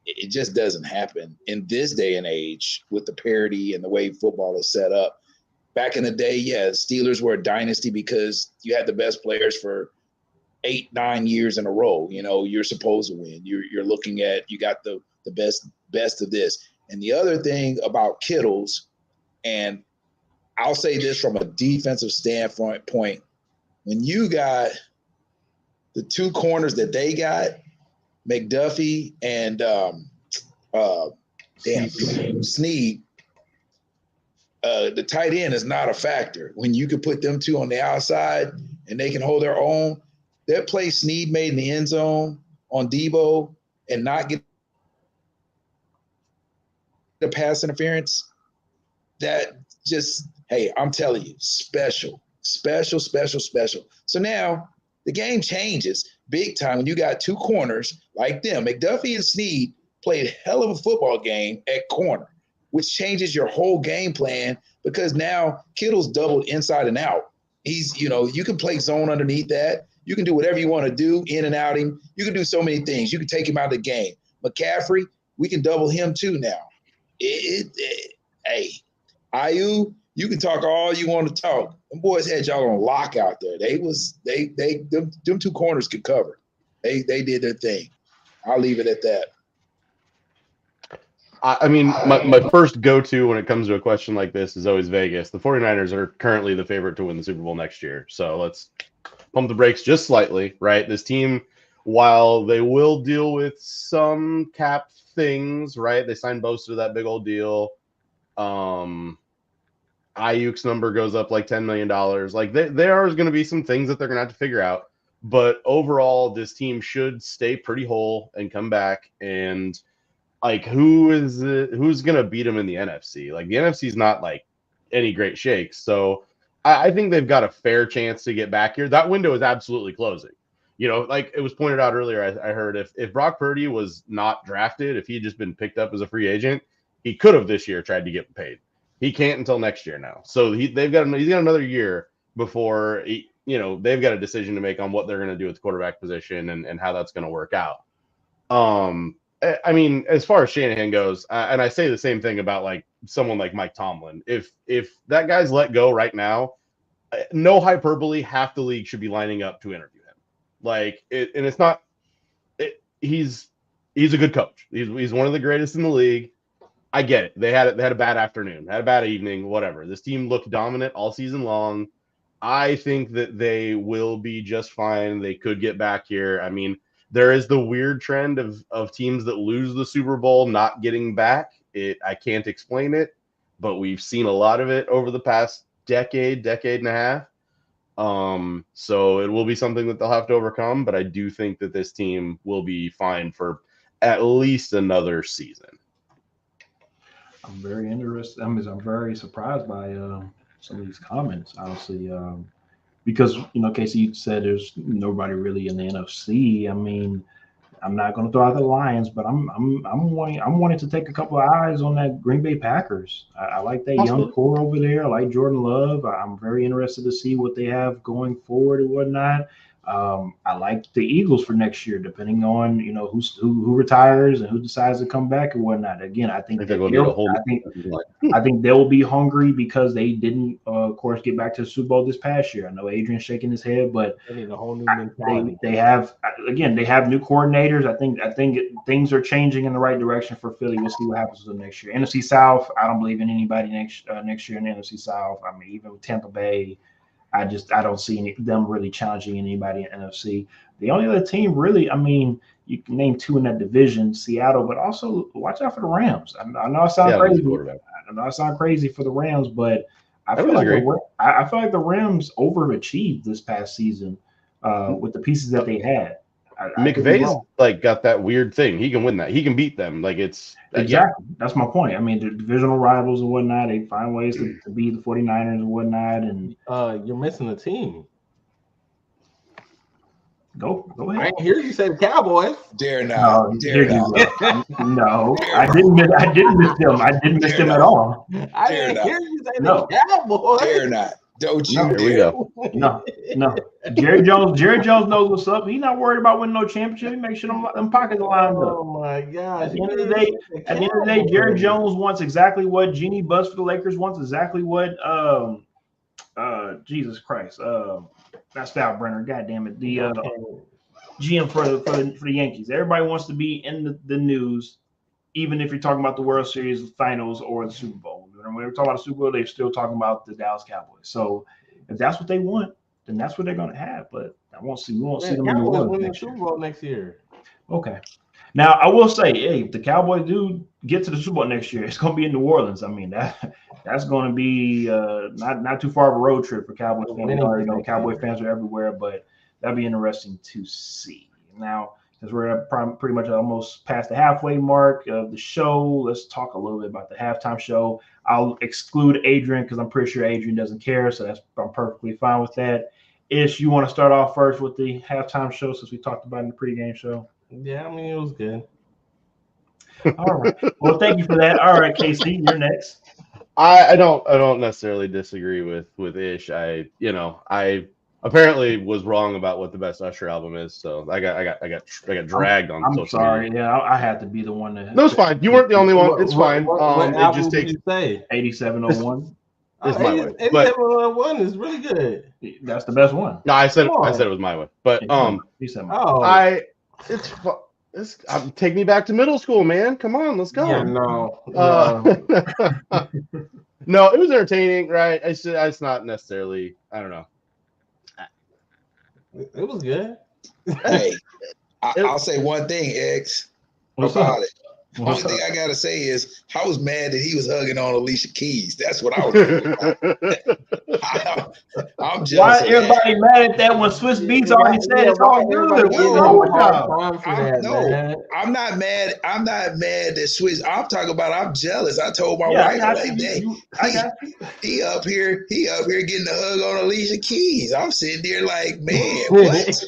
C: it just doesn't happen in this day and age with the parity and the way football is set up. Back in the day, yeah, Steelers were a dynasty because you had the best players for 8-9 years in a row. You're supposed to win. You're looking at, you got the best of this. And the other thing about Kittles, and I'll say this from a defensive standpoint, when you got the two corners that they got, McDuffie and Snead, the tight end is not a factor. When you can put them two on the outside and they can hold their own, that play Snead made in the end zone on Debo and not get the pass interference, that just, hey, I'm telling you, special. So now the game changes big time when you got two corners like them. McDuffie and Snead played a hell of a football game at corner, which changes your whole game plan because now Kittle's doubled inside and out. He's, you can play zone underneath that. You can do whatever you want to do, in and out him. You can do so many things. You can take him out of the game. McCaffrey, we can double him too now. Hey, IU, you can talk all you want to talk. Them boys had y'all on lock out there. Them two corners could cover. They did their thing. I'll leave it at that.
D: I mean, my first go-to when it comes to a question like this is always Vegas. The 49ers are currently the favorite to win the Super Bowl next year. So let's pump the brakes just slightly, right? This team, while they will deal with some cap things, right? They signed Bosa to that big old deal. Ayuk's number goes up like $10 million. Like there are going to be some things that they're going to have to figure out. But overall, this team should stay pretty whole and come back. And like, who's going to beat them in the NFC? Like the NFC is not like any great shakes. So I think they've got a fair chance to get back here. That window is absolutely closing. Like it was pointed out earlier, I heard if Brock Purdy was not drafted, if he had just been picked up as a free agent, he could have this year tried to get paid. He can't until next year now. So he's got another year before they've got a decision to make on what they're going to do with the quarterback position and how that's going to work out. I mean, as far as Shanahan goes, and I say the same thing about like someone like Mike Tomlin. If that guy's let go right now, no hyperbole, half the league should be lining up to interview him. Like and it's not. He's a good coach. He's one of the greatest in the league. I get it. They had a bad afternoon, had a bad evening, whatever. This team looked dominant all season long. I think that they will be just fine. They could get back here. I mean, there is the weird trend of teams that lose the Super Bowl not getting back. I can't explain it, but we've seen a lot of it over the past decade and a half. So it will be something that they'll have to overcome, but I do think that this team will be fine for at least another season.
A: I'm very interested. I'm very surprised by some of these comments, honestly, because Casey, you said there's nobody really in the NFC. I mean, I'm not going to throw out the Lions, but I'm wanting to take a couple of eyes on that Green Bay Packers. I like that young core over there. I like Jordan Love. I'm very interested to see what they have going forward and whatnot. I like the Eagles for next year, depending on who retires and who decides to come back and whatnot. Again, I think they will be hungry because they didn't, of course, get back to the Super Bowl this past year. I know Adrian's shaking his head, but
B: they need a whole new mentality.
A: They have new coordinators. I think things are changing in the right direction for Philly. We'll see what happens with them next year. NFC South, I don't believe in anybody next year in the NFC South. I mean, even with Tampa Bay, I don't see them really challenging anybody in NFC. The only other team really, I mean, you can name two in that division, Seattle, but also watch out for the Rams. I know I sound crazy. I know I sound crazy for the Rams, but I feel like the Rams overachieved this past season with the pieces that they had.
D: McVay's like got that weird thing. He can win that. He can beat them. Like it's
A: exactly. That's my point. I mean, the divisional rivals and whatnot, they find ways to beat the 49ers and whatnot. And
B: you're missing a team.
A: Go ahead.
B: I didn't hear you say the Cowboys.
C: Dare not.
A: No, I didn't miss them. I didn't miss them at all.
B: I didn't hear you say the Cowboys.
C: Dare not. Don't you dare.
D: Here we go.
A: No. Jerry Jones knows what's up. He's not worried about winning no championship. He makes sure them pockets are lined up.
B: Oh my gosh.
A: At the end of the day, Jerry Jones wants exactly what Jeannie Buss for the Lakers wants, exactly what Jesus Christ. Not Stylebrenner, God damn it. The GM for the Yankees. Everybody wants to be in the news, even if you're talking about the World Series finals or the Super Bowl. When we're talking about the Super Bowl, they're still talking about the Dallas Cowboys. So if that's what they want, then that's what they're going to have. But we won't see them in the World
B: next Super Bowl next year.
A: Okay. Now I will say, hey, if the Cowboys do get to the Super Bowl next year, it's going to be in New Orleans. I mean that's going to be not too far of a road trip for Cowboys fans. We already know Cowboy fans are everywhere, but that'd be interesting to see. Now, because we're pretty much almost past the halfway mark of the show, let's talk a little bit about the halftime show. I'll exclude Adrian because I'm pretty sure Adrian doesn't care, so I'm perfectly fine with that. Ish, you want to start off first with the halftime show since we talked about it in the pregame show?
B: Yeah, I mean, it was good.
A: All right. Well, thank you for that. All right, KC, you're next.
D: I don't necessarily disagree with Ish. I apparently was wrong about what the best Usher album is, so I got dragged on
A: I'm
D: social
A: sorry.
D: media.
A: Yeah, I had to be the one to.
D: No, it's fine. You weren't the only one. It's fine.
B: What
D: It
B: album
D: just
B: did
D: takes
B: you say?
A: 8701.
D: It's my way. But
B: 8701 is really good.
A: That's the best one.
D: no, I said
B: Come on.
D: it was my way. But
A: He said
D: take me back to middle school, man. Come on, let's go.
B: Yeah, no.
D: No, it was entertaining, right? It's not necessarily. I don't know.
B: It was good.
C: Hey, I'll say one thing, X, about it. The only thing I gotta say is I was mad that he was hugging on Alicia Keys. That's what I was doing. I'm jealous.
A: Why everybody mad at that when Swiss Beats already said it's all good?
C: I'm not mad. I'm not mad that Swiss. I'm talking about I'm jealous. I told my wife like that. He up here getting a hug on Alicia Keys. I'm sitting there like, man, what?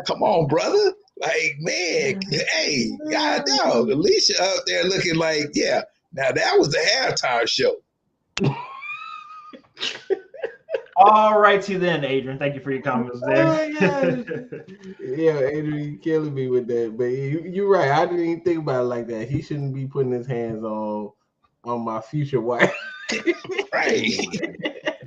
C: Come on, brother. Like, man, hey, God dog, Alicia up there looking like, yeah. Now that was the halftime show.
A: All righty then, Adrian. Thank you for your comments there.
B: Yeah, Adrian, you're killing me with that. But you're right. I didn't even think about it like that. He shouldn't be putting his hands on my future wife.
C: Right.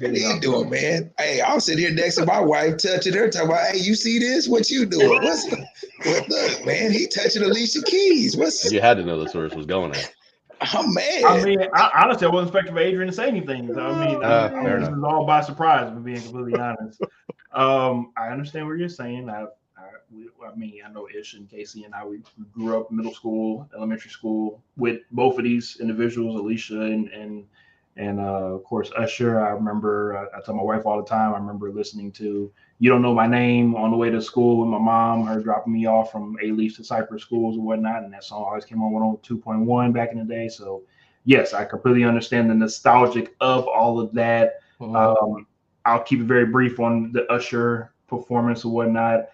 C: What are you doing, man? Hey, I'm sitting here next to my wife, touching her, talking about, hey, you see this? What you doing? Look, man, he touching Alicia Keys.
D: You had to know the source was going at.
C: I'm mad.
A: I mean, honestly, I wasn't expecting for Adrian to say anything. So, I mean, this is all by surprise, for being completely honest. I understand what you're saying. I know Ish and Casey and we grew up middle school, elementary school with both of these individuals, Alicia and of course Usher. I remember I tell my wife all the time. I remember listening to "You Don't Know My Name" on the way to school with my mom, her dropping me off from A-Leaf to Cypress schools and whatnot, and that song always came on 102.1 back in the day. So yes, I completely understand the nostalgic of all of that. Mm-hmm. I'll keep it very brief on the Usher performance and whatnot.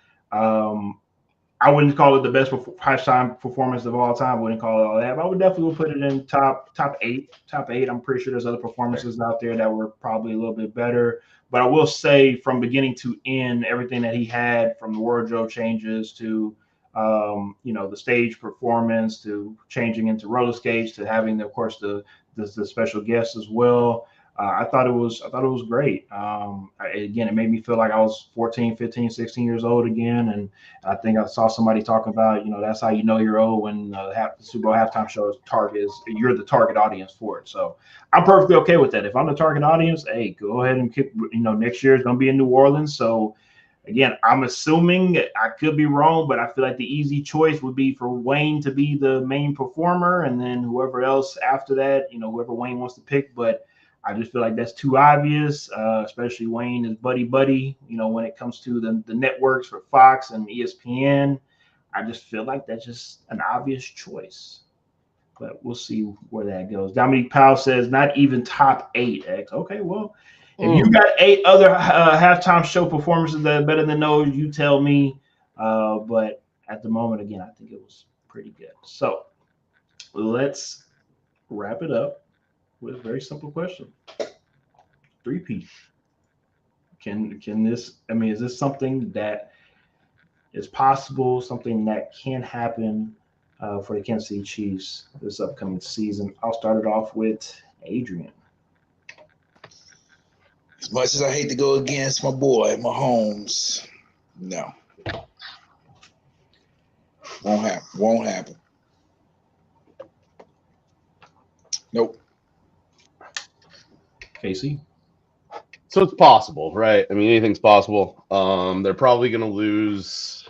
A: I wouldn't call it the best halftime performance of all time. I wouldn't call it all that, but I would definitely put it in top eight. Top eight. I'm pretty sure there's other performances out there that were probably a little bit better. But I will say, from beginning to end, everything that he had, from the wardrobe changes to the stage performance, to changing into roller skates, to having, of course, the special guests as well. I thought it was great. Again, it made me feel like I was 14, 15, 16 years old again. And I think I saw somebody talking about, that's how you know you're old, when the Super Bowl halftime show you're the target audience for it. So I'm perfectly okay with that. If I'm the target audience, hey, go ahead and keep, next year is going to be in New Orleans. So again, I'm assuming, I could be wrong, but I feel like the easy choice would be for Wayne to be the main performer, and then whoever else after that, whoever Wayne wants to pick. But I just feel like that's too obvious, especially Wayne is buddy, when it comes to the networks for Fox and ESPN. I just feel like that's just an obvious choice. But we'll see where that goes. Dominique Powell says, not even top 8, X. Okay, well, if you got 8 other halftime show performances that are better than those, you tell me. But at the moment, again, I think it was pretty good. So let's wrap it up with a very simple question. 3P. Can this, is this something that is possible, something that can happen for the Kansas City Chiefs this upcoming season? I'll start it off with Adrian.
C: As much as I hate to go against my boy, Mahomes, no. Won't happen. Nope.
A: Casey?
D: So it's possible, right? Anything's possible. They're probably going to lose.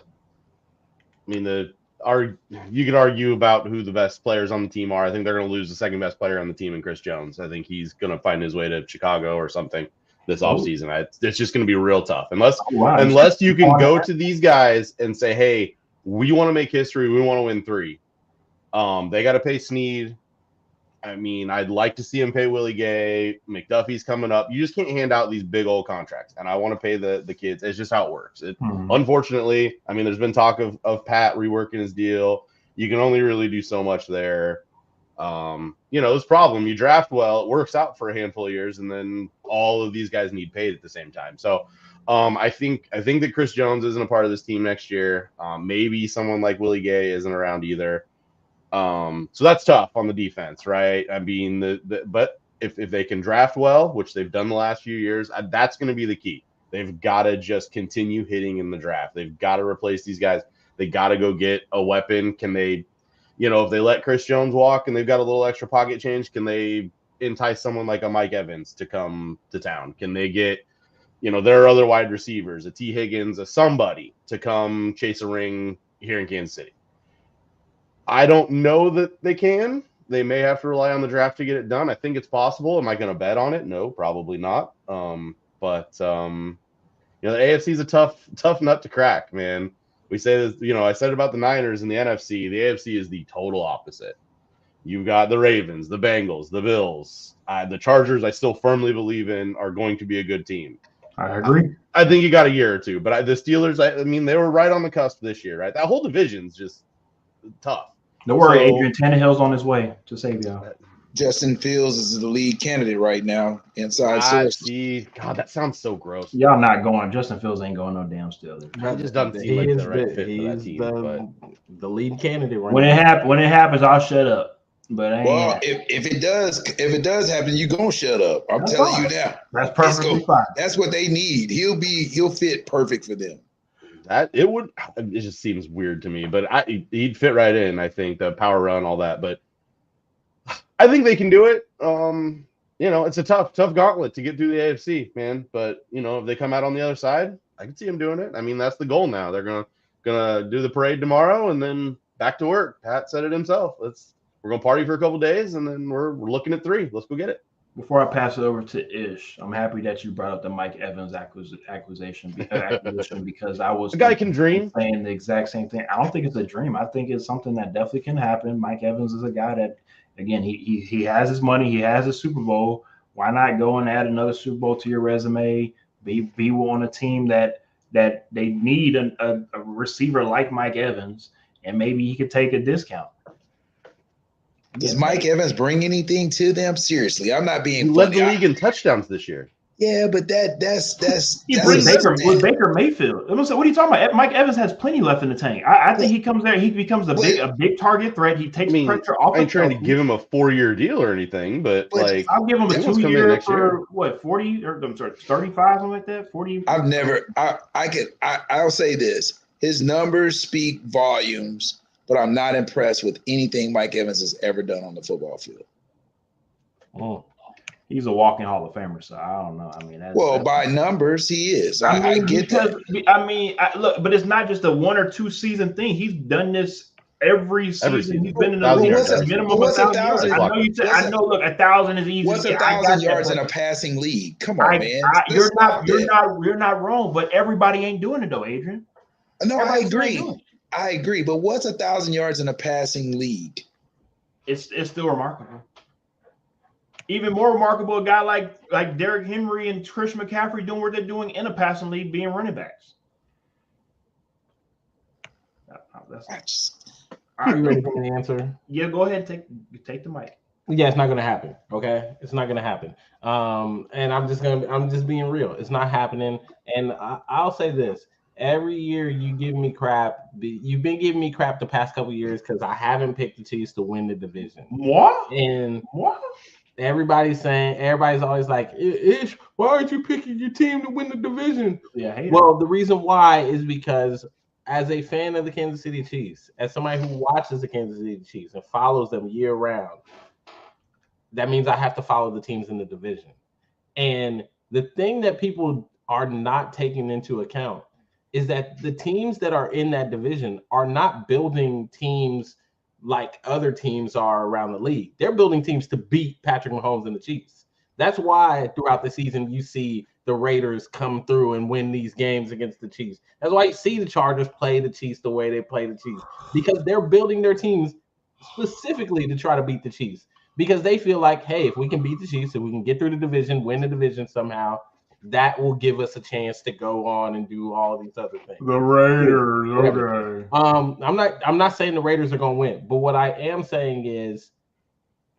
D: You could argue about who the best players on the team are. I think they're going to lose the second best player on the team in Chris Jones. I think he's going to find his way to Chicago or something this offseason. It's just going to be real tough. Unless you can go to these guys and say, hey, we want to make history. We want to win 3. They got to pay Snead. I'd like to see him pay Willie Gay. McDuffie's coming up. You just can't hand out these big old contracts. And I want to pay the kids. It's just how it works. Unfortunately, there's been talk of Pat reworking his deal. You can only really do so much there. This problem, you draft well, it works out for a handful of years, and then all of these guys need paid at the same time. So I think that Chris Jones isn't a part of this team next year. Maybe someone like Willie Gay isn't around either. So that's tough on the defense, right? I mean, but if they can draft well, which they've done the last few years, that's going to be the key. They've got to just continue hitting in the draft. They've got to replace these guys. They got to go get a weapon. Can they, if they let Chris Jones walk and they've got a little extra pocket change, can they entice someone like a Mike Evans to come to town? Can they get, there are other wide receivers, a T. Higgins, a somebody to come chase a ring here in Kansas City? I don't know that they can. They may have to rely on the draft to get it done. I think it's possible. Am I going to bet on it? No, probably not. But the AFC is a tough nut to crack, man. We say this, I said about the Niners and the NFC. The AFC is the total opposite. You've got the Ravens, the Bengals, the Bills, the Chargers. I still firmly believe in are going to be a good team.
A: I agree.
D: I think you got a year or two, but the Steelers. I mean, they were right on the cusp this year, right? That whole division's just tough.
A: Don't worry, Adrian Tannehill's on his way to save y'all.
C: Justin Fields is the lead candidate right now. Inside source.
D: God, that sounds so gross.
A: Y'all not going. Justin Fields ain't going no damn Steelers.
D: He just doesn't seem like the right fit for that team.
B: The lead candidate right
A: when
B: now.
A: When it happens, I'll shut up. But
C: if it does happen, you gonna shut up. I'm telling you now.
A: That's perfectly fine.
C: That's what they need. He'll fit perfect for them.
D: It just seems weird to me, but he'd fit right in. I think the power run, all that, but I think they can do it. It's a tough gauntlet to get through the AFC, man. But if they come out on the other side, I can see them doing it. I mean, that's the goal now. They're gonna do the parade tomorrow and then back to work. Pat said it himself. We're gonna party for a couple days and then we're looking at 3. Let's go get it.
A: Before I pass it over to Ish, I'm happy that you brought up the Mike Evans acquisition because I was
D: the guy can dream,
A: saying the exact same thing. I don't think it's a dream. I think it's something that definitely can happen. Mike Evans is a guy that, again, he has his money, he has a Super Bowl. Why not go and add another Super Bowl to your resume? Be on a team that they need a receiver like Mike Evans, and maybe he could take a discount.
C: Does Mike Evans bring anything to them? Seriously, I'm not being.
D: He led the league in touchdowns this year.
C: Yeah, but that's
A: with Baker Mayfield. What are you talking about? Mike Evans has plenty left in the tank. I think he comes there, he becomes a big target threat. He takes pressure off.
D: I ain't trying to give him a 4-year deal or anything, but like
A: I'll give him a 2-year for what 40 or 35, something like that. 40.
C: I'll say this: his numbers speak volumes. But I'm not impressed with anything Mike Evans has ever done on the football field.
A: Oh, he's a walking Hall of Famer, so I don't know. I mean,
C: by numbers, he is. I get that.
A: Look, but it's not just a 1 or 2 season thing. He's done this every season. He's been in the league. Minimum 1,000 yards. I know. Look, 1,000 is easy.
C: What's 1,000 yards in a passing league? Come on, man.
A: You're not wrong, but everybody ain't doing it though, Adrian.
C: No, I agree, but what's 1,000 yards in a passing league?
A: It's still remarkable. Even more remarkable, a guy like Derrick Henry and Christian McCaffrey doing what they're doing in a passing league, being running backs.
B: Are you ready for the answer?
A: Yeah, go ahead. Take the mic.
B: Yeah, it's not gonna happen. Okay, it's not gonna happen. And I'm just being real. It's not happening. And I'll say this. Every year you give me crap. You've been giving me crap the past couple of years because I haven't picked the Chiefs to win the division.
A: What?
B: And what? Everybody's always like, Ish, why aren't you picking your team to win the division?
A: Yeah.
B: The reason why is because as a fan of the Kansas City Chiefs, as somebody who watches the Kansas City Chiefs and follows them year round, that means I have to follow the teams in the division. And the thing that people are not taking into account is that the teams that are in that division are not building teams like other teams are around the league. They're building teams to beat Patrick Mahomes and the Chiefs. That's why throughout the season you see the Raiders come through and win these games against the Chiefs. That's why you see the Chargers play the Chiefs the way they play the Chiefs, because they're building their teams specifically to try to beat the Chiefs, because they feel like, hey, if we can beat the Chiefs, if we can get through the division, win the division somehow, that will give us a chance to go on and do all these other things.
A: The Raiders, okay.
B: I'm not saying the Raiders are going to win, but what I am saying is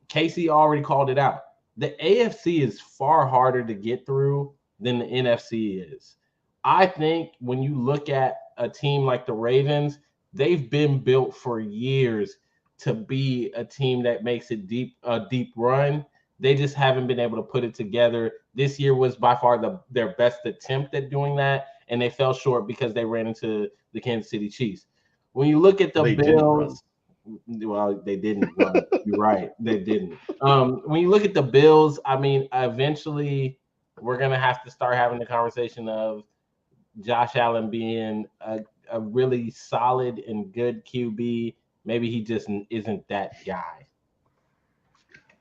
B: Casey already called it out. The AFC is far harder to get through than the NFC is. I think when you look at a team like the Ravens, they've been built for years to be a team that makes a deep run. They just haven't been able to put it together. This year was by far their best attempt at doing that, and they fell short because they ran into the Kansas City Chiefs. When you look at the Bills, well, they didn't run. You're right, they didn't. When you look at the Bills, I mean, eventually we're gonna have to start having the conversation of Josh Allen being a really solid and good QB. Maybe he just isn't that guy.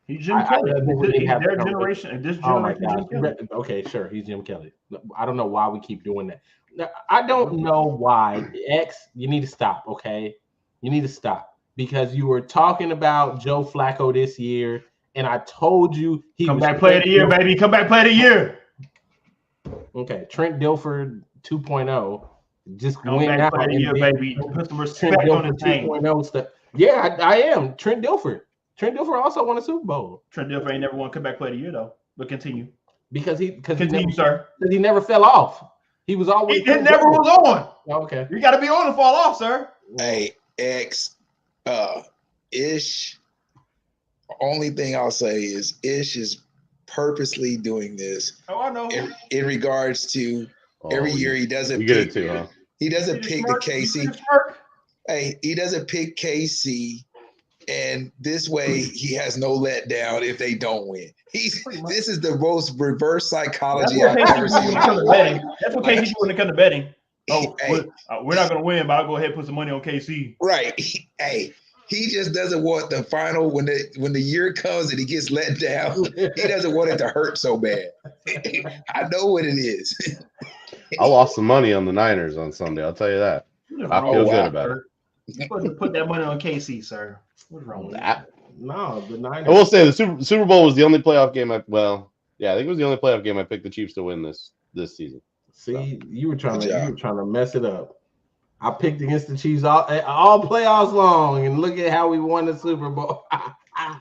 A: He's Jim Kelly. He's their generation. This generation, Jim Kelly.
B: Okay, sure. He's Jim Kelly. I don't know why we keep doing that. Now, I don't know why. X, you need to stop, okay? You need to stop. Because you were talking about Joe Flacco this year, and I told you he
A: come back play of the year, baby. Come back play of the year.
B: Okay, Trent Dilfer 2.0. Just
A: come back play of the year, baby. Put some respect on his name.
B: 2.0 stuff. Yeah, I am. Trent Dilfer. Trent Dilfer also won a Super Bowl.
A: Trent Dilfer ain't never won comeback play of the year though. But continue.
B: Because he
A: never
B: fell off. He was always.
A: It never was on.
B: Oh, okay.
A: You got to be on to fall off, sir.
C: Hey, Ish. Only thing I'll say is Ish is purposely doing this.
A: Oh, I know.
C: In regards to every year he doesn't.
D: You get it too, huh?
C: He doesn't pick the KC. Hey, he doesn't pick KC. And this way, he has no letdown if they don't win. This is the most reverse psychology I've ever seen.
A: That's what KC do when it comes to betting. Oh, hey, we're not going to win, but I'll go ahead and put some money on KC.
C: Right. Hey, he just doesn't want the final when the year comes and he gets let down. He doesn't want it to hurt so bad. I know what it is.
D: I lost some money on the Niners on Sunday. I'll tell you that. I feel good about it.
A: Put that money on KC, sir. What's wrong with that?
B: No, the Niners.
D: I will say the Super Bowl was the only playoff game I think it was the only playoff game I picked the Chiefs to win this season.
B: See, you were trying to mess it up. I picked against the Chiefs all playoffs long, and look at how we won the Super Bowl. I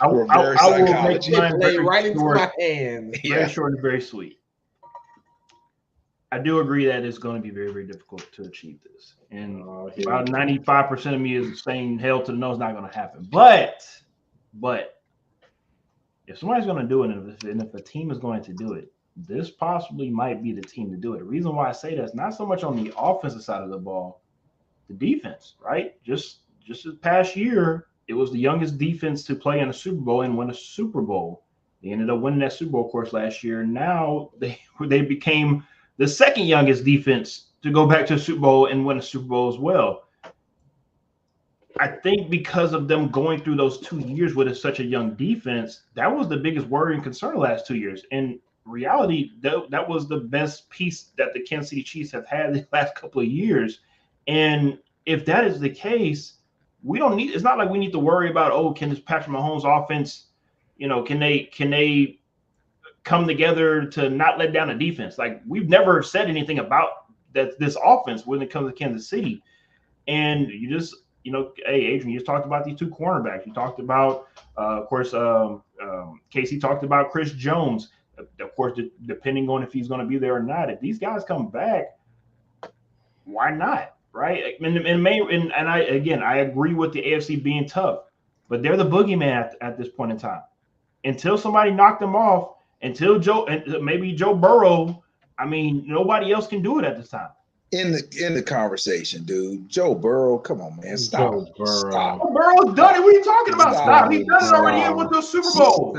B: will make mine right into my hands.
A: Very short and very sweet. I do agree that it's going to be very, very difficult to achieve this. And about 95% of me is saying hell to the no, it's not going to happen. But if somebody's going to do it, and if a team is going to do it, this possibly might be the team to do it. The reason why I say that is not so much on the offensive side of the ball, the defense, right? Just this past year, it was the youngest defense to play in a Super Bowl and win a Super Bowl. They ended up winning that Super Bowl, of course, last year. Now they became the second youngest defense to go back to a Super Bowl and win a Super Bowl as well. I think because of them going through those 2 years with such a young defense, that was the biggest worry and concern the last 2 years. In reality, that was the best piece that the Kansas City Chiefs have had the last couple of years. And if that is the case, it's not like we need to worry about, can this Patrick Mahomes offense, can they come together to not let down a defense? Like, we've never said anything about this offense when it comes to Kansas City. And you just, hey, Adrian, you just talked about these two cornerbacks. You talked about, of course, Casey talked about Chris Jones. Of course, depending on if he's going to be there or not, if these guys come back, why not? Right? And I agree with the AFC being tough, but they're the boogeyman at this point in time. Until somebody knocked them off, until maybe Joe Burrow, nobody else can do it at this time.
C: In the conversation, dude, Joe Burrow, come on, man, stop.
A: Joe Burrow's done it. What are you talking about? Stop. He's done it already. He went to a Super Bowl.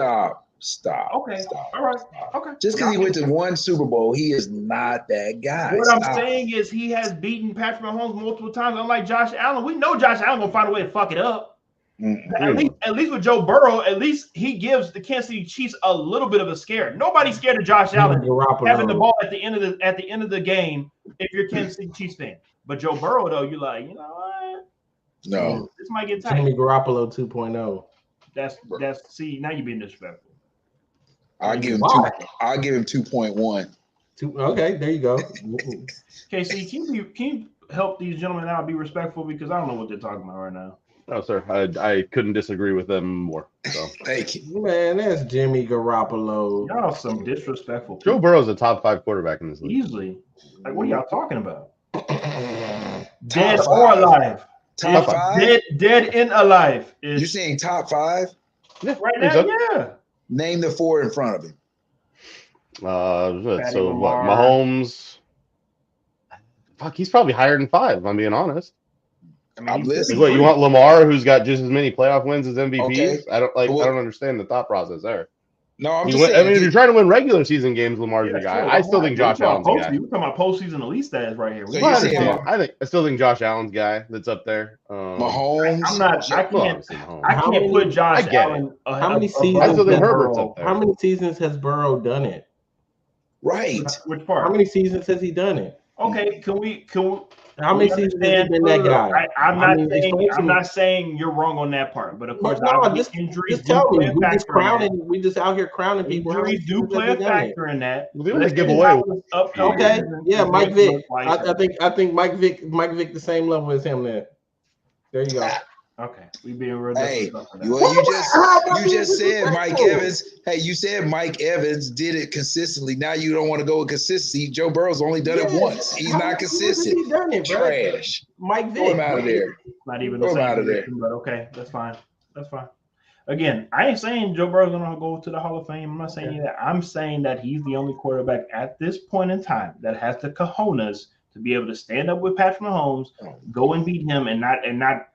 C: Stop.
A: Okay.
C: Stop.
A: All right. Okay.
C: Just because he went to one Super Bowl, he is not that guy.
A: What I'm saying is he has beaten Patrick Mahomes multiple times. Unlike Josh Allen, we know Josh Allen gonna find a way to fuck it up. Mm-hmm. At least with Joe Burrow, at least he gives the Kansas City Chiefs a little bit of a scare. Nobody's scared of Josh Allen having the ball at the end of the game if you're a Kansas City Chiefs fan. But Joe Burrow, though, you're like, you know what?
C: No,
A: this might get tight.
B: Jimmy Garoppolo 2.0.
A: That's see, now you're being disrespectful.
C: I'll give him 2.1.
B: Okay, there you go.
A: Casey, can you help these gentlemen out? Be respectful because I don't know what they're talking about right now.
D: No, sir. I couldn't disagree with them more. So
C: Thank you.
B: Man, that's Jimmy Garoppolo.
A: Y'all some disrespectful
D: Joe
A: people.
D: Burrow's a top 5 quarterback in this league.
A: Easily. Like, what are y'all talking about?
C: Top
A: Dead or
C: five.
A: alive?
C: Top
A: It's
C: five?
A: Dead and alive.
C: You saying top 5?
D: Yeah,
A: Right
D: I
A: now?
D: think so.
A: Yeah.
C: Name the 4 in front of him.
A: Patty
D: So what?
A: Lamar.
D: Mahomes. Fuck, he's probably higher than 5. If I'm being honest.
A: I mean,
C: I'm
A: he's
C: listening.
D: Like, what, you want Lamar, who's got just as many playoff wins as MVPs?
C: Okay.
D: I don't
C: Well,
D: I don't understand the thought process there.
C: No, I'm
D: I
C: just saying.
D: mean, if you're trying to win regular season games, Lamar's
A: Yeah,
D: your guy.
A: sure,
D: I still think Josh Allen's a guy.
A: We're talking about postseason elite status right here.
C: So
A: We
C: you're
D: I
C: saying
D: understand. I still think Josh Allen's guy that's up there.
C: Mahomes.
A: I'm not. I
D: Well,
A: can't.
D: obviously Mahomes.
A: I can't put Josh
D: I get
A: Allen.
B: How many
D: I
B: seasons?
D: still think
B: has
D: Herbert's up there.
B: How many seasons has Burrow done it?
C: Right.
A: Which part?
B: How many seasons has he done it?
A: Okay, can we?
B: How many seasons has he been that guy?
A: I'm
B: explain to me.
A: not saying you're wrong on that part, but of course,
B: No,
A: obviously injuries
B: just tell
A: do
B: me.
A: play a
B: We just
A: factor in that.
B: crowning. We just out here crowning people. How many
A: Injuries do
B: seasons
A: play
B: has
A: a
B: he done it?
A: factor in that.
D: Well, the only
A: Let's see
D: giveaway
A: how this upcoming
B: Okay,
A: season
B: yeah,
A: is
B: Mike
A: gonna
B: Vick.
A: look like.
B: I think Mike Vick the same level as him there. There you go.
A: Okay, we being real.
C: Hey,
A: disrespectful
C: you
A: now.
C: just said Mike Evans. Hey, you said Mike Evans did it consistently. Now you don't want to go with consistency. Joe Burrow's only done it once. He's
B: How
C: not
B: many seasons has
C: consistent.
B: he done it, bro?
C: Trash.
B: Mike Vick.
C: Throw him out of there.
A: Not even the
C: Throw him
A: same
C: out of there.
A: position, but okay, that's fine. That's fine. Again, I ain't saying Joe Burrow's gonna go to the Hall of Fame. I'm not saying that. I'm saying that he's the only quarterback at this point in time that has the cojones to be able to stand up with Patrick Mahomes, go and beat him, and not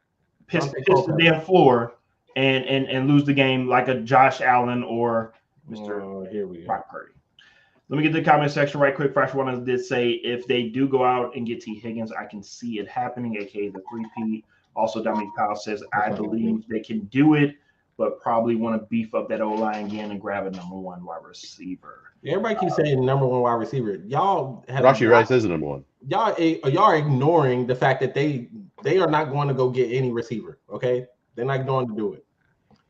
A: piss the damn floor and lose the game like a Josh Allen or Mr.
B: Here we go.
A: Brock Purdy. Let me get to the comment section right quick. Fresh One did say if they do go out and get T. Higgins, I can see it happening, aka the 3P. Also, Dominique Powell says I believe they can do it, but probably want to beef up that O-line again and grab a number 1 wide receiver.
B: Everybody keeps saying number 1 wide receiver. Y'all have
D: Rashi Rice is the number 1.
B: Y'all are ignoring the fact that they are not going to go get any receiver. Okay, they're not going to do it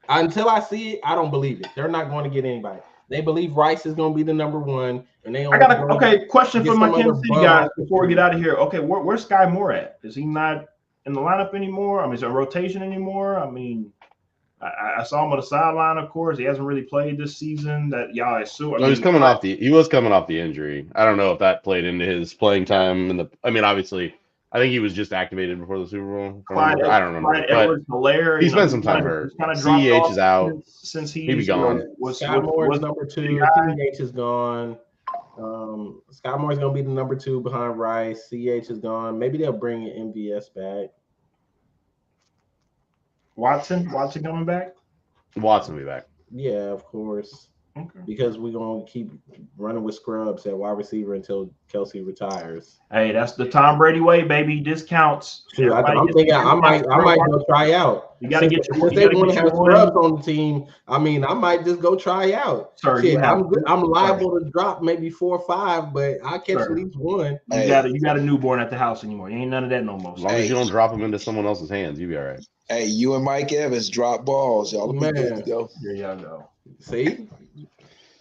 B: until I see it. I don't believe it. They're not going to get anybody. They believe Rice is going to be the number 1, and they.
A: I got a question for my Kansas City guys before we get out of here. Okay, where's Sky Moore at? Is he not in the lineup anymore? I mean, is there a rotation anymore? I mean, I saw him on the sideline. Of course, he hasn't really played this season. That y'all assume.
D: He was coming off the injury. I don't know if that played into his playing time. I mean, obviously, I think he was just activated before the Super Bowl. I don't remember. But he spent some time hurt. CEH is out.
A: Since
D: he'd be gone.
B: Scott Moore is number 2. CEH is gone. Scott Moore is going to be the number 2 behind Rice. CEH is gone. Maybe they'll bring MVS back.
A: Watson coming back?
D: Watson will be back.
B: Yeah, of course.
A: Okay.
B: Because we're going to keep running with scrubs at wide receiver until Kelsey retires.
A: Hey, that's the Tom Brady way, baby. Discounts.
B: Dude, I'm thinking I might go try out.
A: You got to get
B: Since they want to have scrubs on the team, I mean, I might just go try out.
A: Sorry,
B: I'm liable to drop maybe 4 or 5, but I catch at least 1.
A: You got a newborn at the house anymore. You ain't none of that no more.
D: As long as you don't drop him into someone else's hands, you'll be all right.
C: Hey, you and Mike Evans drop balls, y'all.
B: Man,
C: good to go.
A: There y'all go.
B: See,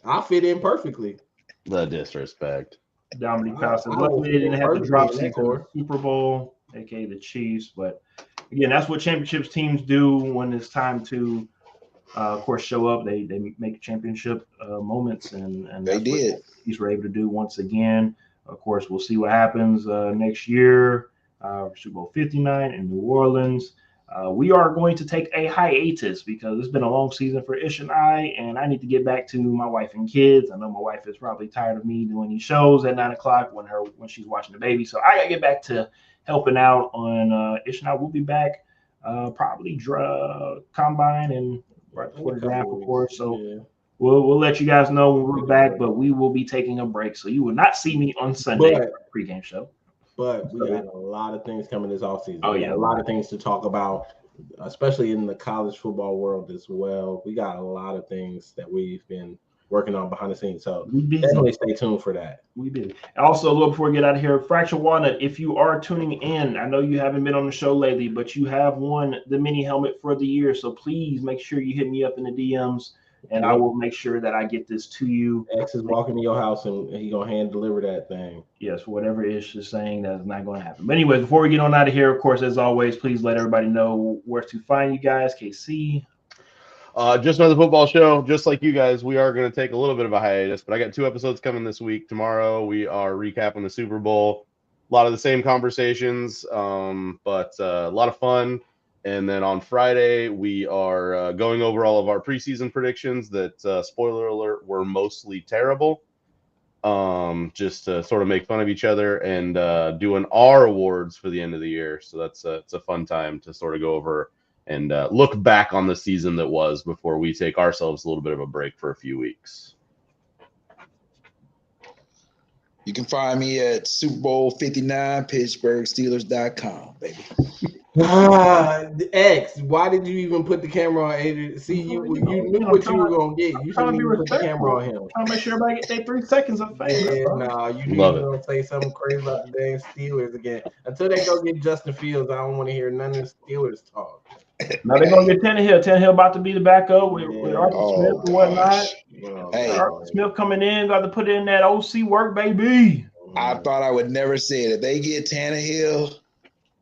B: I fit in perfectly.
D: The disrespect.
A: Dominique Powell says, luckily they didn't have to drop the Super Bowl, aka the Chiefs. But again, that's what championships teams do when it's time to, of course, show up. They make championship moments, and
C: they did.
A: What the Chiefs were able to do once again. Of course, we'll see what happens next year. Super Bowl 59 in New Orleans. We are going to take a hiatus because it's been a long season for Ish and I need to get back to my wife and kids. I know my wife is probably tired of me doing these shows at 9 o'clock when she's watching the baby. So I got to get back to helping out on Ish and I. We'll be back probably combine and right before the draft, of course. So yeah. We'll let you guys know when we're back, but we will be taking a break. So you will not see me on Sunday for the pregame show.
B: But we got a lot of things coming this offseason.
A: Oh, yeah.
B: A lot of things to talk about, especially in the college football world as well. We got a lot of things that we've been working on behind the scenes. So definitely stay tuned for that.
A: We did. Also, a little before we get out of here, Fracture Walnut, if you are tuning in, I know you haven't been on the show lately, but you have won the mini helmet for the year. So please make sure you hit me up in the DMs. and I will make sure that I get this to you.
B: X is walking to your house and he gonna hand deliver that thing.
A: Yes, whatever Ish is saying, that is not going to happen. But anyways, before we get on out of here, of course, as always, please let everybody know where to find you guys. KC.
D: Just another football show. Just like you guys, we are going to take a little bit of a hiatus, but I got 2 episodes coming this week. Tomorrow, we are recapping the Super Bowl. A lot of the same conversations, but a lot of fun. And then on Friday, we are going over all of our preseason predictions that, spoiler alert, were mostly terrible. Just to sort of make fun of each other and doing our awards for the end of the year. So it's a fun time to sort of go over and look back on the season that was before we take ourselves a little bit of a break for a few weeks.
C: You can find me at Super Bowl 59, PittsburghSteelers.com, baby.
B: X, why did you even put the camera on Adrian? See, you knew what you were gonna get. You shouldn't even put the camera on him.
A: I'm trying to make sure everybody get their 3 seconds of fame.
B: Yeah, nah, you knew you were gonna say something crazy about the dang Steelers again. Until they go get Justin Fields, I don't want to hear none of the Steelers talk.
A: Now they're gonna get Tannehill. Tannehill about to be the backup with Arthur Smith and whatnot.
C: Hey,
A: Arthur Smith coming in, got to put in that OC work, baby.
C: I thought I would never say it. If they get Tannehill,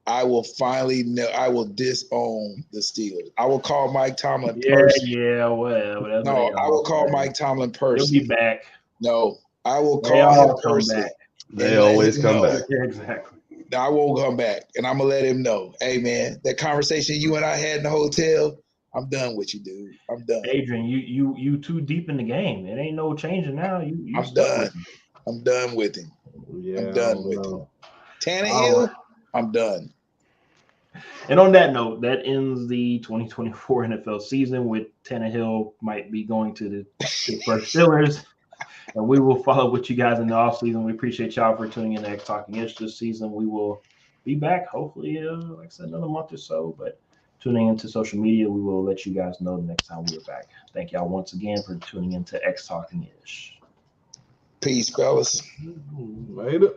C: I will finally know. I will disown the Steelers. I will call Mike Tomlin personally.
A: Yeah, whatever.
C: No, I will call Mike Tomlin personally.
A: He'll be back.
C: No, I will call him personally.
D: They always come back.
A: Yeah, exactly.
C: I won't come back, and I'm gonna let him know. Hey, man, that conversation you and I had in the hotel, I'm done with you, dude. I'm done.
A: Adrian, you too deep in the game. It ain't no changing now.
C: I'm done. I'm done with him.
B: Yeah,
C: I'm done with him. Tannehill, I'm done.
A: And on that note, that ends the 2024 NFL season with Tannehill might be going to the Pittsburgh Steelers. And we will follow with you guys in the offseason. We appreciate y'all for tuning in to X Talking Ish this season. We will be back, hopefully, like I said, another month or so. But tuning into social media, we will let you guys know the next time we're back. Thank y'all once again for tuning into X Talking Ish.
C: Peace, fellas.
B: Later.